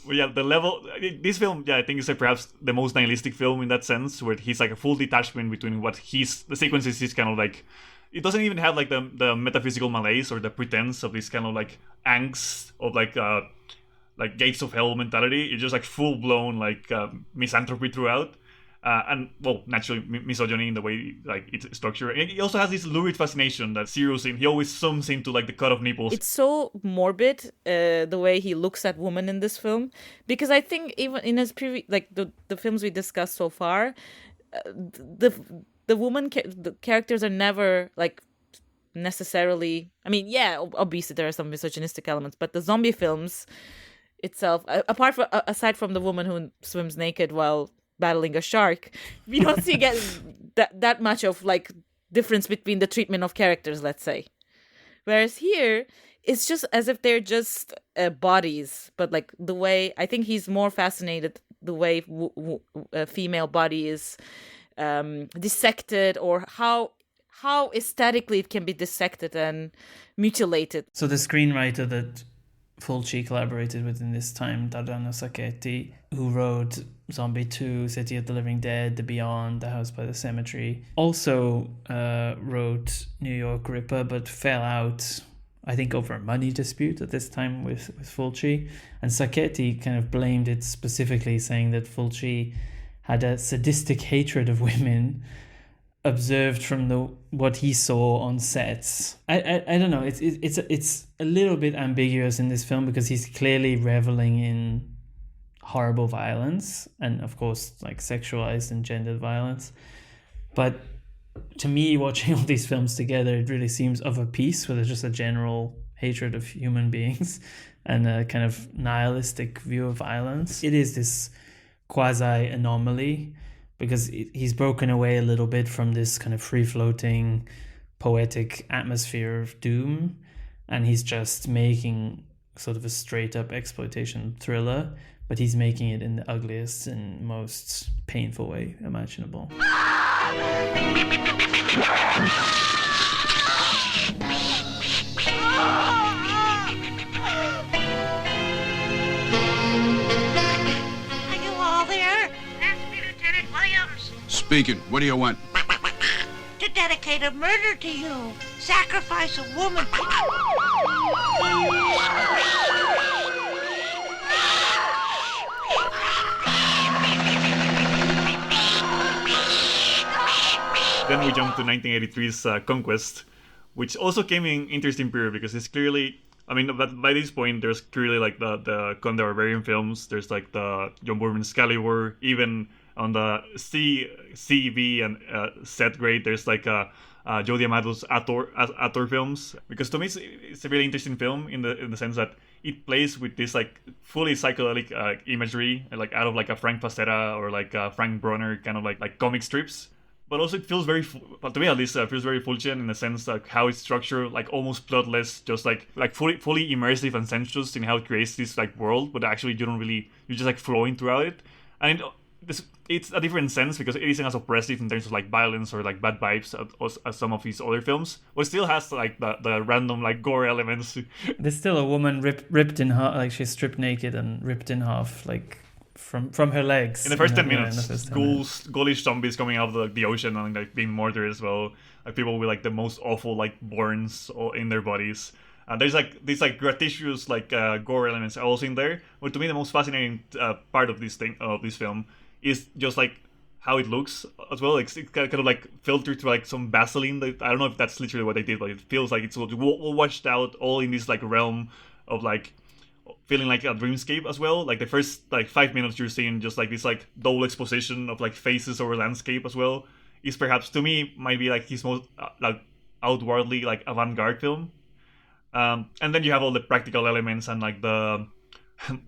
Yeah, the level, this film, yeah, I think is like perhaps the most nihilistic film in that sense, where he's like a full detachment between what the sequences is kind of like. It doesn't even have like the metaphysical malaise or the pretense of this kind of like angst of like gates of hell mentality. It's just like full blown like misanthropy throughout. And well, naturally misogyny in the way like it's structured. And he also has this lurid fascination that zeroes in. He always zooms into like the cut of nipples. It's so morbid, the way he looks at women in this film, because I think even in his like the films we discussed so far, the woman the characters are never like necessarily. I mean, yeah, obviously there are some misogynistic elements, but the zombie films itself, aside from the woman who swims naked while battling a shark, we don't see that much of like difference between the treatment of characters, let's say. Whereas here, it's just as if they're just bodies, but like the way I think he's more fascinated the way a female body is dissected, or how aesthetically it can be dissected and mutilated. So the screenwriter that Fulci collaborated with in this time, Dardano Sacchetti, who wrote Zombie 2, City of the Living Dead, The Beyond, The House by the Cemetery, also wrote New York Ripper, but fell out, I think, over a money dispute at this time with Fulci. And Sacchetti kind of blamed it specifically, saying that Fulci had a sadistic hatred of women observed from what he saw on sets. I don't know. It's a little bit ambiguous in this film because he's clearly reveling in horrible violence and, of course, like sexualized and gendered violence. But to me, watching all these films together, it really seems of a piece with just a general hatred of human beings and a kind of nihilistic view of violence. It is this quasi-anomaly because he's broken away a little bit from this kind of free-floating, poetic atmosphere of doom, and he's just making sort of a straight-up exploitation thriller, but he's making it in the ugliest and most painful way imaginable. Speaking. What do you want? To dedicate a murder to you. Sacrifice a woman. Then we jump to 1983's Conquest, which also came in interesting period because it's clearly, I mean, but by this point, there's clearly like the Conan the Barbarian films. There's like the John Boorman Excalibur, even on the CB and set grade, there's like Joe D'Amato's Ator films. Because to me, it's a really interesting film in the sense that it plays with this like fully psychedelic imagery, like out of like a Frank Frazetta or like Frank Bronner kind of like comic strips. But also it feels very, to me at least, feels very Fulcian in the sense like how it's structured, like almost plotless, just like fully immersive and sensuous in how it creates this like world, but actually you're just like flowing throughout it. And it's a different sense because it isn't as oppressive in terms of like violence or like bad vibes as some of his other films, but it still has like the random like gore elements. There's still a woman ripped in half, like she's stripped naked and ripped in half, like from her legs. In the first 10 minutes, ghoulish zombies coming out of the ocean and like being murdered as well. Like people with like the most awful like burns in their bodies. And there's like these like gratuitous like gore elements also in there. But to me, the most fascinating part of this film is just like how it looks as well. Like it's kind of like filtered through like some Vaseline. I don't know if that's literally what they did, but it feels like it's washed out all in this like realm of like feeling like a dreamscape as well. Like the first like 5 minutes you're seeing just like this like double exposition of like faces over landscape as well is perhaps to me might be like his most like outwardly like avant-garde film. And then you have all the practical elements and like the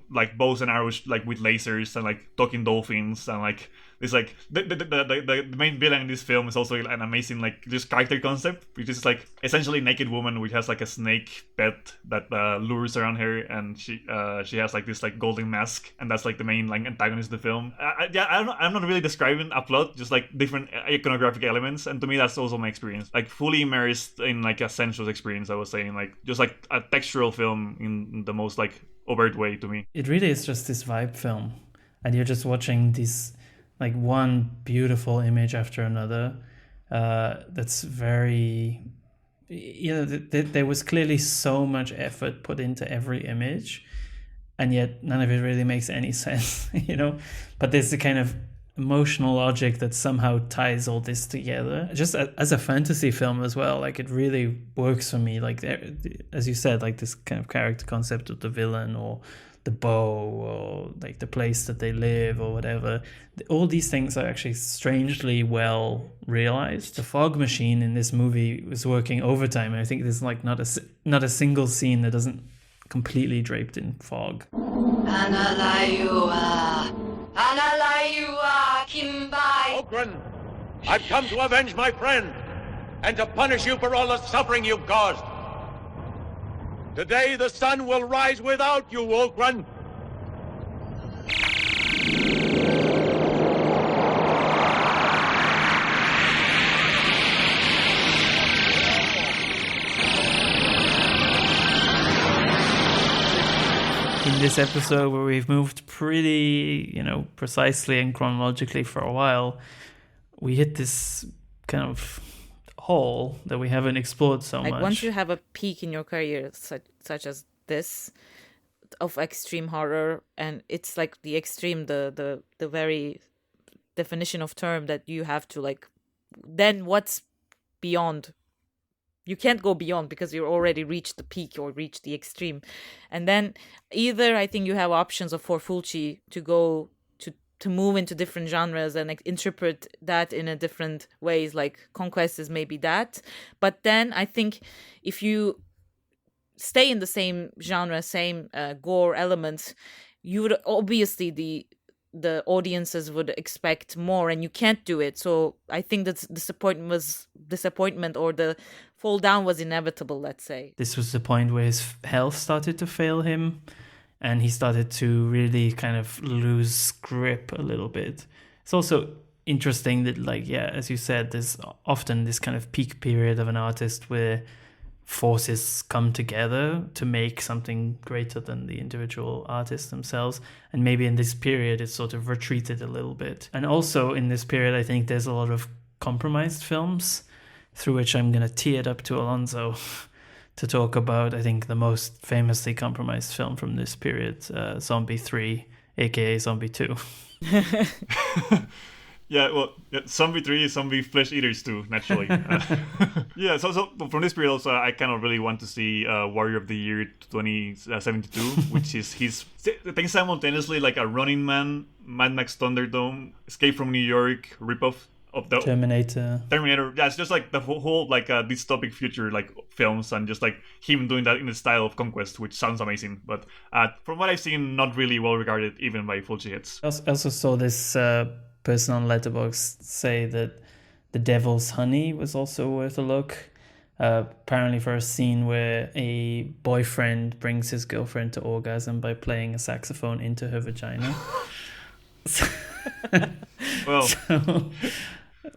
like bows and arrows like with lasers and like talking dolphins and like it's like the main villain in this film is also an amazing like just character concept, which is like essentially a naked woman which has like a snake pet that lures around her, and she has like this like golden mask, and that's like the main like antagonist of the film. I'm not really describing a plot, just like different iconographic elements, and to me that's also my experience, like fully immersed in like a sensuous experience. I was saying like just like a textural film in the most like overt way to me. It really is just this vibe film, and you're just watching these like one beautiful image after another. That's very, there was clearly so much effort put into every image, and yet none of it really makes any sense, but there's the kind of emotional logic that somehow ties all this together, just as a fantasy film as well. Like it really works for me, like as you said, like this kind of character concept of the villain or the bow or like the place that they live or whatever. All these things are actually strangely well realized. The fog machine in this movie was working overtime, and I think there's like not a single scene that doesn't completely draped in fog. Ogren, I've come to avenge my friend and to punish you for all the suffering you've caused. Today the sun will rise without you, Ogren. In this episode where we've moved pretty, precisely and chronologically for a while, we hit this kind of hole that we haven't explored so much. Once you have a peak in your career, such as this, of extreme horror, and it's like the extreme, the very definition of term that you have to then what's beyond? You can't go beyond because you already reached the peak or reached the extreme. And then either I think you have options for Fulci to go to move into different genres and interpret that in a different ways, like Conquest is maybe that. But then I think if you stay in the same genre, same gore elements, you would obviously the audiences would expect more, and you can't do it. So I think that disappointment or the fall down was inevitable, let's say. This was the point where his health started to fail him, and he started to really kind of lose grip a little bit. It's also interesting that, as you said, there's often this kind of peak period of an artist where forces come together to make something greater than the individual artists themselves. And maybe in this period, it sort of retreated a little bit. And also in this period, I think there's a lot of compromised films, through which I'm going to tee it up to Alonso to talk about, I think, the most famously compromised film from this period, Zombie 3, aka Zombie 2. Yeah, well, Zombie 3, Zombie Flesh Eaters 2, naturally. Yeah, so from this period also, I kind of really want to see Warrior of the Year 2072, which is I think simultaneously like a Running Man, Mad Max Thunderdome, Escape from New York ripoff of the Terminator. Yeah, it's just like the whole dystopic future films, and just him doing that in the style of Conquest, which sounds amazing. But from what I've seen, not really well regarded even by Fulci hits. I also saw this person on Letterboxd say that The Devil's Honey was also worth a look. Apparently for a scene where a boyfriend brings his girlfriend to orgasm by playing a saxophone into her vagina. Well, so,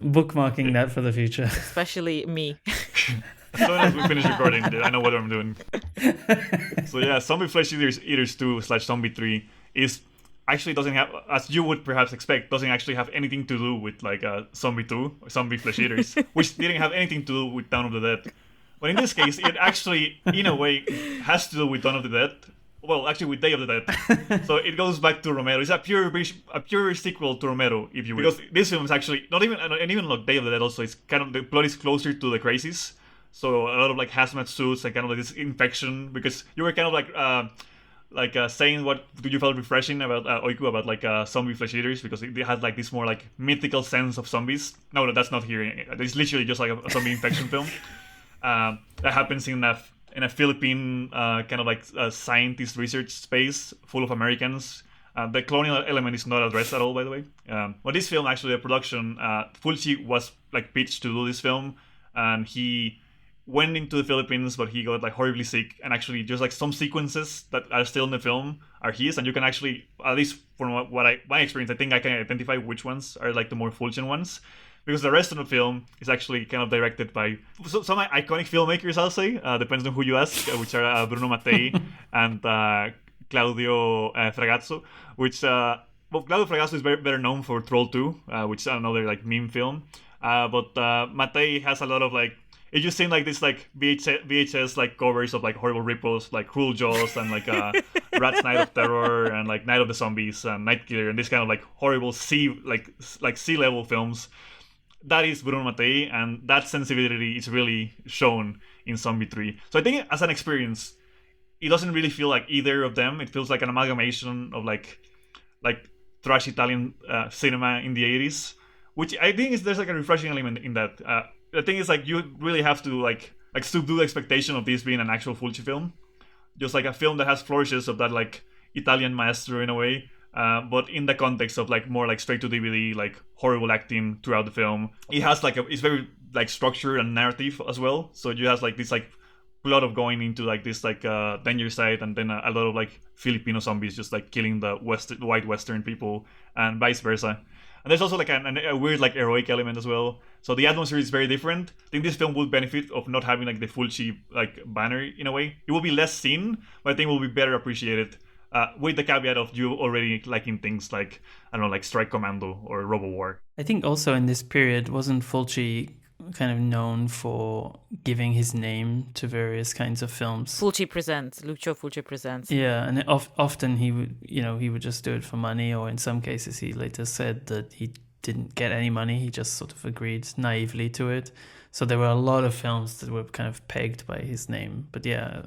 bookmarking that for the future. Especially me. As soon as we finish recording, I know what I'm doing. So yeah, Zombie Flesh Eaters 2 / Zombie 3 is actually doesn't have, as you would perhaps expect, doesn't actually have anything to do with Zombie 2 or Zombie Flesh Eaters, which didn't have anything to do with Dawn of the Dead. But in this case, it actually, in a way, has to do with Dawn of the Dead. Well, actually, with Day of the Dead. So it goes back to Romero. It's a pure sequel to Romero, if you will. Because this film is actually not even, and even Day of the Dead also, it's kind of, the plot is closer to the Crazies. So a lot of hazmat suits and kind of this infection, because you were kind of saying what you felt refreshing about Oiku, about zombie flesh eaters, because it had this more mythical sense of zombies. No, that's not here. It's literally just a zombie infection film that happens in a Philippine kind of scientist research space full of Americans. The colonial element is not addressed at all, by the way. But this film, actually, the production, Fulci was pitched to do this film, and he went into the Philippines, but he got horribly sick, and actually just some sequences that are still in the film are his, and you can actually, at least from my experience, I think I can identify which ones are the more Fulcian ones, because the rest of the film is actually kind of directed by some iconic filmmakers, I'll say, depends on who you ask, which are Bruno Mattei and Claudio Fragazzo, which Claudio Fragazzo is better known for Troll 2, which is another meme film, but Mattei has a lot of if you've seen this VHS covers of horrible ripples Cruel Jaws and Rat's Night of Terror and Night of the Zombies and Night Killer and this kind of horrible sea level films, that is Bruno Mattei, and that sensibility is really shown in Zombie 3. So I think as an experience, it doesn't really feel like either of them. It feels like an amalgamation of trash Italian cinema in the 80s, which I think there's a refreshing element in that. The thing is, you really have to subdue the expectation of this being an actual Fulci film, just a film that has flourishes of that Italian maestro in a way, but in the context of more straight to DVD, horrible acting throughout the film. It has it's very structured and narrative as well. So you have this plot of going into this danger site, and then a lot of Filipino zombies just killing the white Western people, and vice versa. And there's also a weird heroic element as well. So the atmosphere is very different. I think this film would benefit of not having the Fulci banner in a way. It will be less seen, but I think it will be better appreciated with the caveat of you already liking things like, I don't know, like Strike Commando or Robo War. I think also in this period, wasn't Fulci kind of known for giving his name to various kinds of films? Lucio Fulci presents. Yeah, and often he would just do it for money, or in some cases he later said that he didn't get any money, he just sort of agreed naively to it. So there were a lot of films that were kind of pegged by his name. But yeah,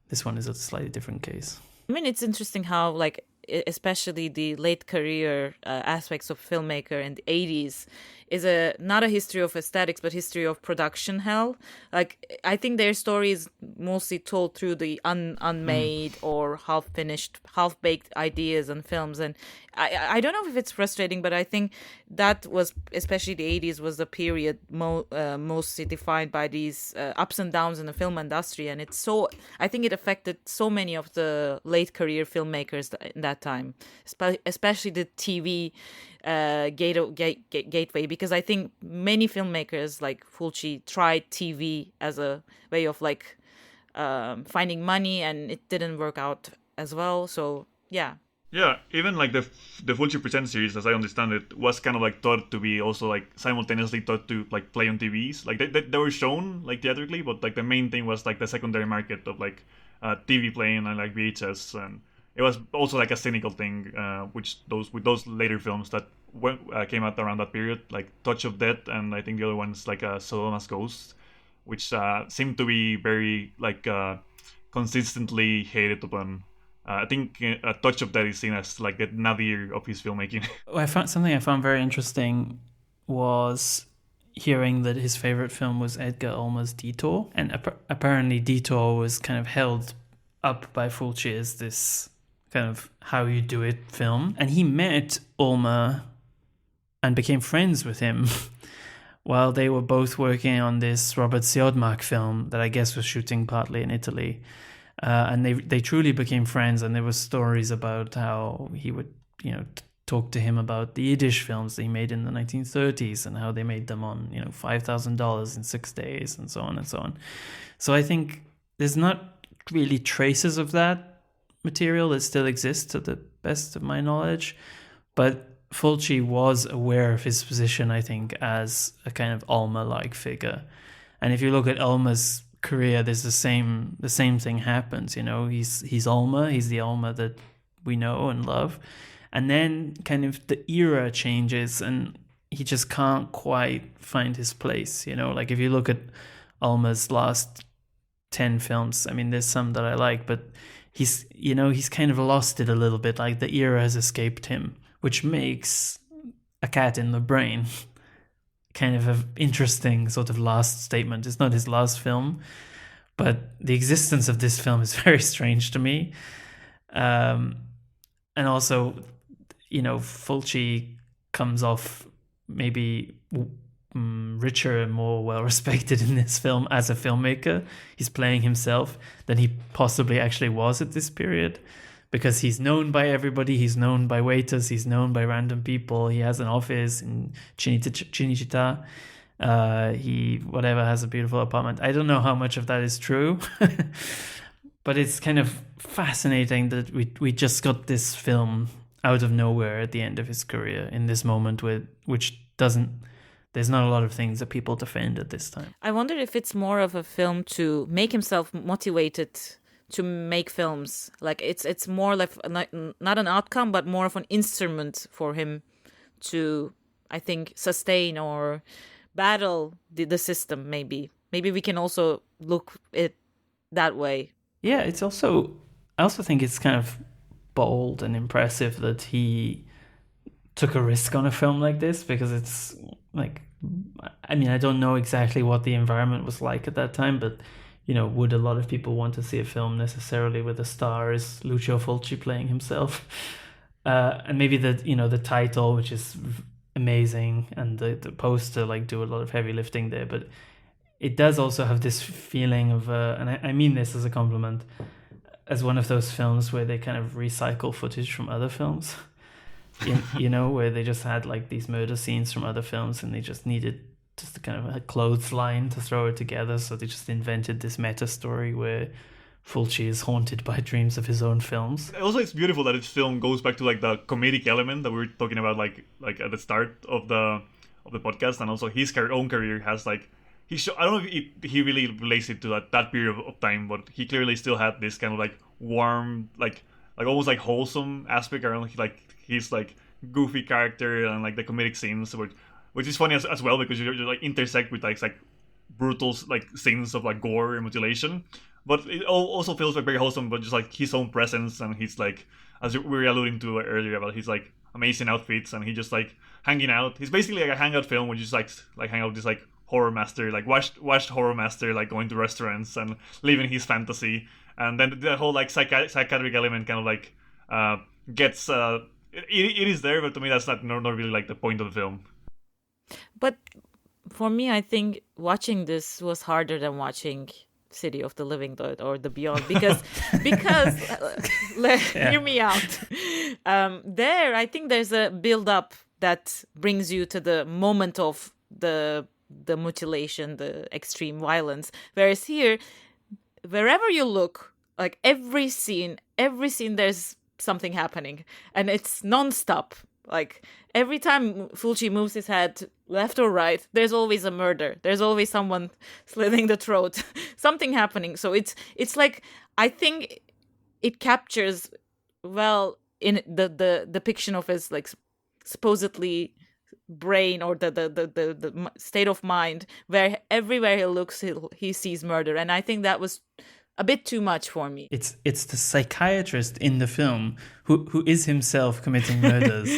this one is a slightly different case. I mean, it's interesting how, like, especially the late career aspects of filmmaker in the 80s is not a history of aesthetics, but history of production hell. Like, I think their story is mostly told through the unmade or half-finished, half-baked ideas and films. And I don't know if it's frustrating, but I think that was, especially the 80s, was the period mostly defined by these ups and downs in the film industry. And I think it affected so many of the late career filmmakers in that time, especially the TV gateway, because I think many filmmakers like Fulci tried TV as a way of like finding money, and it didn't work out as well. So yeah. Yeah, even like the Fulci Presents series, as I understand it, was kind of like thought to be also like simultaneously thought to like play on TVs. Like they were shown like theatrically, but like the main thing was like the secondary market of like TV playing and like VHS, and it was also like a cynical thing, with those later films that came out around that period, like Touch of Death, and I think the other one's like Sodoma's Ghost, which seemed to be very like consistently hated upon. I think A Touch of Death is seen as like the nadir of his filmmaking. I found very interesting was hearing that his favorite film was Edgar Ulmer's Detour, and apparently Detour was kind of held up by Fulci as this kind of how you do it film, and he met Ulmer and became friends with him while they were both working on this Robert Siodmak film that I guess was shooting partly in Italy. And they truly became friends, and there were stories about how he would, talk to him about the Yiddish films that he made in the 1930s and how they made them on, $5,000 in 6 days and so on and so on. So I think there's not really traces of that material that still exists to the best of my knowledge, but Fulci was aware of his position, I think, as a kind of Ulmer-like figure. And if you look at Ulmer's career, there's the same thing happens. He's Ulmer, he's the Ulmer that we know and love, and then kind of the era changes and he just can't quite find his place. Like if you look at Ulmer's last 10 films, I mean, there's some that I like, but he's kind of lost it a little bit. Like the era has escaped him, which makes A Cat in the Brain kind of an interesting sort of last statement. It's not his last film, but the existence of this film is very strange to me. And also, Fulci comes off maybe richer and more well-respected in this film as a filmmaker. He's playing himself than he possibly actually was at this period, because he's known by everybody, he's known by waiters, he's known by random people, he has an office in Cinecittà, he has a beautiful apartment. I don't know how much of that is true, but it's kind of fascinating that we just got this film out of nowhere at the end of his career, in this moment there's not a lot of things that people defend at this time. I wonder if it's more of a film to make himself motivated to make films. Like it's more like not an outcome, but more of an instrument for him to, I think, sustain or battle the system. Maybe we can also look it that way. Yeah, I also think it's kind of bold and impressive that he took a risk on a film like this, because it's like, I mean, I don't know exactly what the environment was like at that time, but would a lot of people want to see a film necessarily with a star as Lucio Fulci playing himself? And maybe the title, which is amazing, and the poster do a lot of heavy lifting there, but it does also have this feeling of, and I mean this as a compliment, as one of those films where they kind of recycle footage from other films, where they just had these murder scenes from other films and they just needed just a kind of a clothesline to throw it together. So they just invented this meta story where Fulci is haunted by dreams of his own films. Also, it's beautiful that this film goes back to like the comedic element that we were talking about, like at the start of the podcast, and also his own career has like I don't know if he really relates it to that period of time, but he clearly still had this kind of like warm, like almost like wholesome aspect around like his like goofy character and like the comedic scenes, which is funny as well because you like intersect with like brutal like scenes of like gore and mutilation, but it also feels like very wholesome, but just like his own presence, and he's like, as we were alluding to earlier about his like amazing outfits, and he just like hanging out. He's basically like a hangout film where you just like hang out with this like horror master, like watched horror master like going to restaurants and living his fantasy, and then the whole like psychiatric element kind of like gets it is there, but to me that's not really like the point of the film. But for me, I think watching this was harder than watching City of the Living Dead or The Beyond because hear me out. There, I think there's a build up that brings you to the moment of the mutilation, the extreme violence. Whereas here, wherever you look, like every scene, there's something happening, and it's nonstop. Like every time Fulci moves his head left or right, there's always a murder. There's always someone slitting the throat, something happening. So it's like, I think it captures well in the depiction of his like supposedly brain or the state of mind, where everywhere he looks he sees murder, and I think that was a bit too much for me. It's the psychiatrist in the film who is himself committing murders.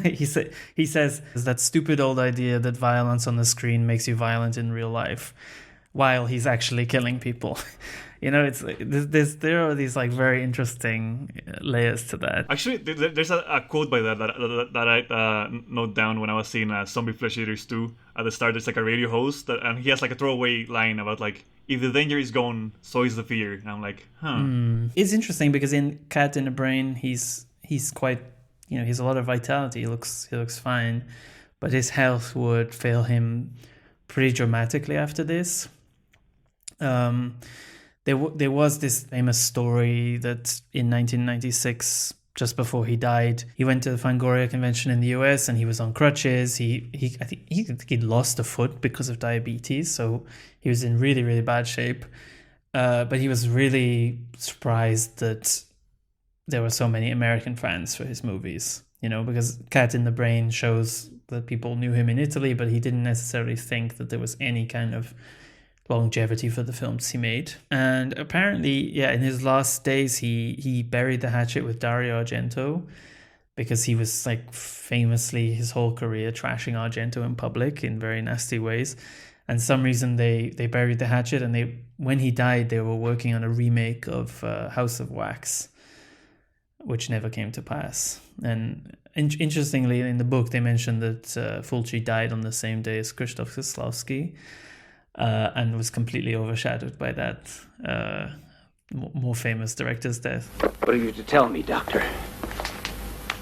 He says that stupid old idea that violence on the screen makes you violent in real life, while he's actually killing people. You know, it's there are these like very interesting layers to that. Actually, there's a quote by that I note down when I was seeing Zombie Flesh Eaters 2. At the start, there's like a radio host, and he has like a throwaway line about like, if the danger is gone, so is the fear. And I'm like, It's interesting because in Cat in the Brain, he's quite, you know, he has a lot of vitality. He looks fine, but his health would fail him pretty dramatically after this. There was this famous story that in 1996, just before he died, he went to the Fangoria convention in the US and he was on crutches. I think he'd lost a foot because of diabetes, so he was in really, really bad shape. But he was really surprised that there were so many American fans for his movies, you know, because Cat in the Brain shows that people knew him in Italy, but he didn't necessarily think that there was any kind of longevity for the films he made. And apparently, in his last days, he buried the hatchet with Dario Argento, because he was like famously his whole career trashing Argento in public in very nasty ways. And some reason they buried the hatchet, and when he died, they were working on a remake of House of Wax, which never came to pass. And interestingly, in the book, they mentioned that Fulci died on the same day as Krzysztof Kieślowski, and was completely overshadowed by that more famous director's death. What are you to tell me, Doctor?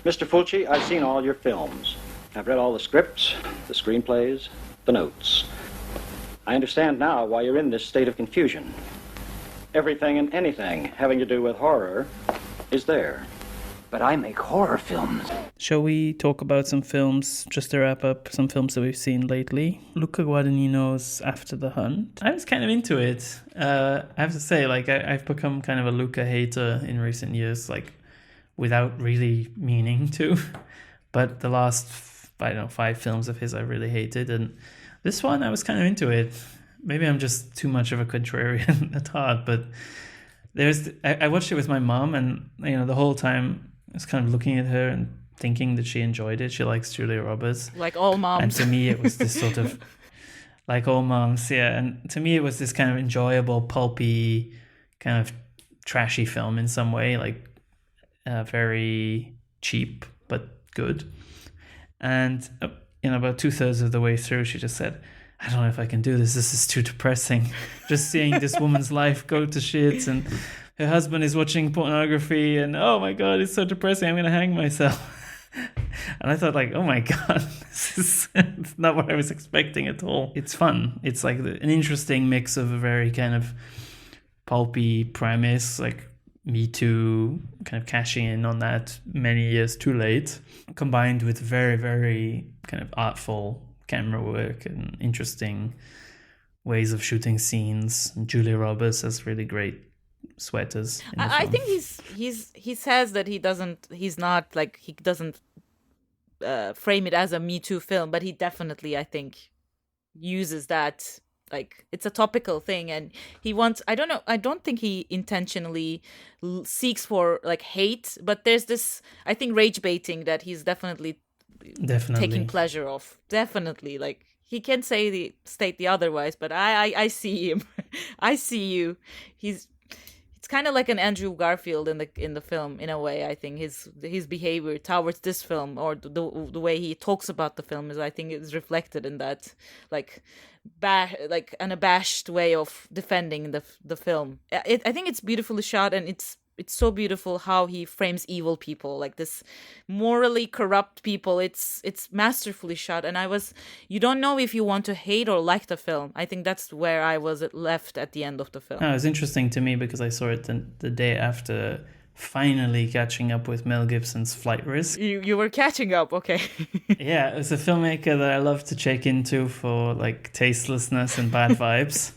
Mr. Fulci, I've seen all your films. I've read all the scripts, the screenplays, the notes. I understand now why you're in this state of confusion. Everything and anything having to do with horror is there. But I make horror films. Shall we talk about some films, just to wrap up, some films that we've seen lately? Luca Guadagnino's After the Hunt. I was kind of into it. I have to say, like, I've become kind of a Luca hater in recent years, like, without really meaning to. But the last, 5 films of his I really hated. And this one, I was kind of into it. Maybe I'm just too much of a contrarian at heart, but I watched it with my mom, and, you know, the whole time I was kind of looking at her and thinking that she enjoyed it. She likes Julia Roberts. Like all moms. And to me, it was this sort of, like all moms, yeah. And to me, it was this kind of enjoyable, pulpy, kind of trashy film in some way, like very cheap, but good. And, about 2/3 of the way through, she just said, I don't know if I can do this. This is too depressing. Just seeing this woman's life go to shit, and her husband is watching pornography, and oh my God, it's so depressing. I'm going to hang myself. And I thought, like, oh my God, this is not what I was expecting at all. It's fun. It's like an interesting mix of a very kind of pulpy premise, like Me Too, kind of cashing in on that many years too late, combined with very, very kind of artful camera work and interesting ways of shooting scenes. And Julia Roberts has really great sweaters in the I film. think he says that he doesn't frame it as a Me Too film, but he definitely, I think, uses that, like, it's a topical thing, and he wants, I don't think he intentionally seeks for like hate, but there's this, I think, rage baiting that he's definitely taking pleasure of. Definitely, like, he can state the otherwise, but I see him. I see you. It's kind of like an Andrew Garfield in the film, in a way. I think his behavior towards this film, or the way he talks about the film, I think is reflected in that, like an abashed way of defending the film. I think it's beautifully shot, and it's so beautiful how he frames evil people, like this morally corrupt people. It's masterfully shot, and you don't know if you want to hate or like the film. I think that's where I was left at the end of the film. No, it was interesting to me because I saw it the day after finally catching up with Mel Gibson's Flight Risk. You were catching up, okay. Yeah, it's a filmmaker that I love to check into for like tastelessness and bad vibes.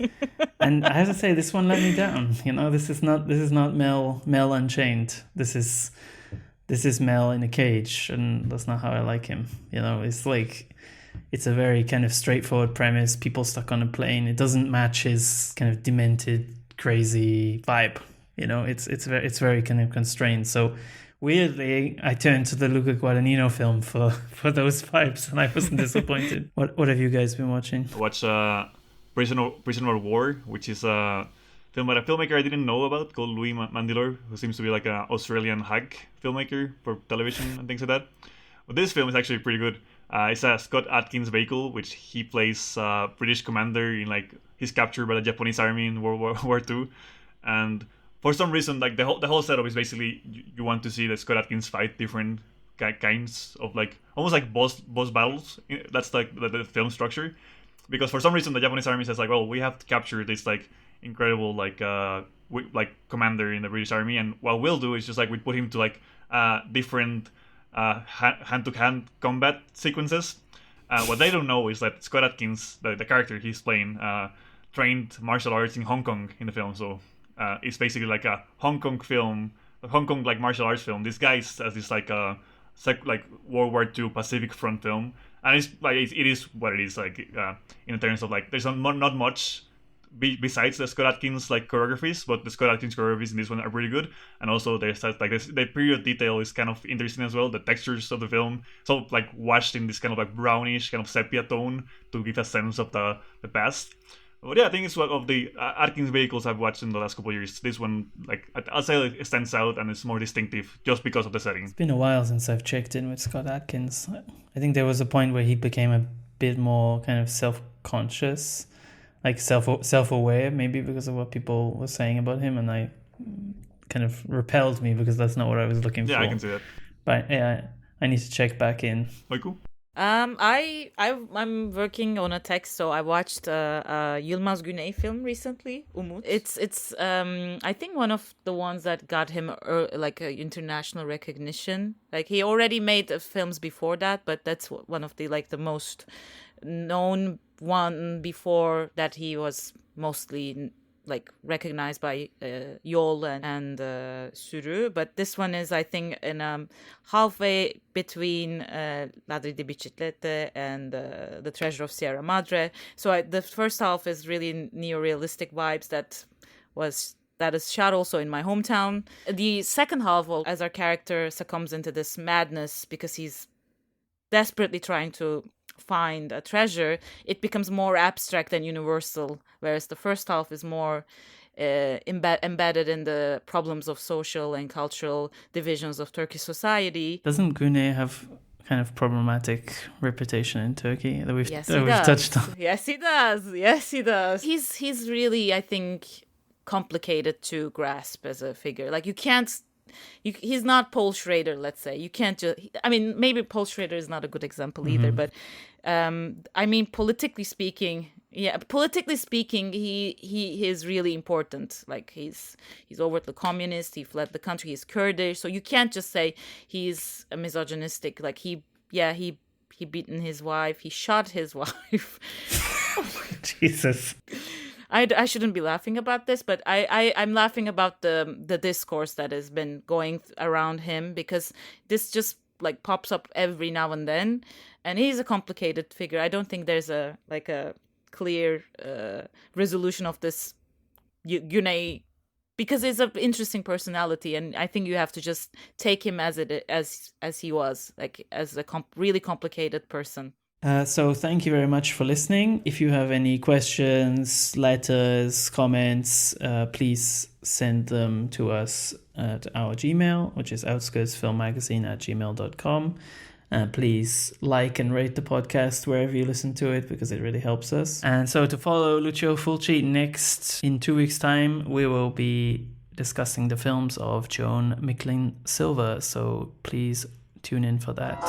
And I have to say, this one let me down. You know, this is not Mel Unchained. This is Mel in a cage, and that's not how I like him. You know, it's a very kind of straightforward premise. People stuck on a plane. It doesn't match his kind of demented, crazy vibe. You know, it's very kind of constrained. So weirdly, I turned to the Luca Guadagnino film for those vibes, and I wasn't disappointed. What have you guys been watching? I watched Prisoner of War, which is a film by a filmmaker I didn't know about called Louis Mandylor, who seems to be like an Australian hack filmmaker for television and things like that. But this film is actually pretty good. It's a Scott Adkins vehicle, which he plays British commander in, like, he's captured by the Japanese army in World War II, and for some reason, like, the whole setup is basically you want to see the Scott Adkins fight different kinds of, like, almost like boss battles. That's like the film structure, because for some reason the Japanese army says, like, well, we have to capture this, like, incredible, like commander in the British army, and what we'll do is just, like, we put him to, like, different hand-to-hand combat sequences. What they don't know is that Scott Adkins, the character he's playing, trained martial arts in Hong Kong in the film, so it's basically like a Hong Kong film, a Hong Kong, like, martial arts film. This guy has this like World War II Pacific Front film, and it's like it is what it is, like, in terms of, like, there's not much besides the Scott Adkins, like, choreographies, but the Scott Adkins choreographies in this one are pretty good, and also there's like the period detail is kind of interesting as well. The textures of the film, so, like, washed in this kind of, like, brownish kind of sepia tone to give a sense of the past. But yeah, I think it's one of the Adkins vehicles I've watched in the last couple of years. This one, like, I'll say it stands out and it's more distinctive just because of the setting. It's been a while since I've checked in with Scott Adkins. I think there was a point where he became a bit more kind of self-conscious, like self-aware, maybe because of what people were saying about him, and I kind of repelled me because that's not what I was looking for. Yeah, I can see that. But yeah, I need to check back in. Michael? I'm working on a text, so I watched a Yılmaz Güney film recently, Umut. It's I think one of the ones that got him like international recognition. Like, he already made films before that, but that's one of the, like, the most known one before that. He was mostly, like, recognized by Yol and Sürü, but this one is, I think, in halfway between Ladri di Biciclette and The Treasure of Sierra Madre. So the first half is really neo-realistic vibes that is shot also in my hometown. The second half, as our character succumbs into this madness because he's desperately trying to find a treasure, it becomes more abstract and universal, whereas the first half is more embedded in the problems of social and cultural divisions of Turkish society. Doesn't Güney have kind of problematic reputation in Turkey that we've Yes, touched on? Yes, he does. Yes, he does. He's really, I think, complicated to grasp as a figure. Like, he's not Paul Schrader, let's say. You can't just... I mean, maybe Paul Schrader is not a good example either, but I mean, politically speaking, Yeah, politically speaking, he is really important. Like he's overtly communist. He fled the country. He's Kurdish, so you can't just say he's a misogynistic. Like he beaten his wife. He shot his wife. Jesus. I shouldn't be laughing about this, but I'm laughing about the discourse that has been going around him, because this just like pops up every now and then, and he's a complicated figure. I don't think there's a clear resolution of this, because it's an interesting personality, and I think you have to just take him as he was, like as a really complicated person. So thank you very much for listening. If you have any questions, letters, comments, please send them to us at our Gmail, which is outskirtsfilmmagazine@gmail.com. Please like and rate the podcast wherever you listen to it, because it really helps us. And so to follow Lucio Fulci, in 2 weeks' time, we will be discussing the films of Joan Micklin Silver. So please tune in for that.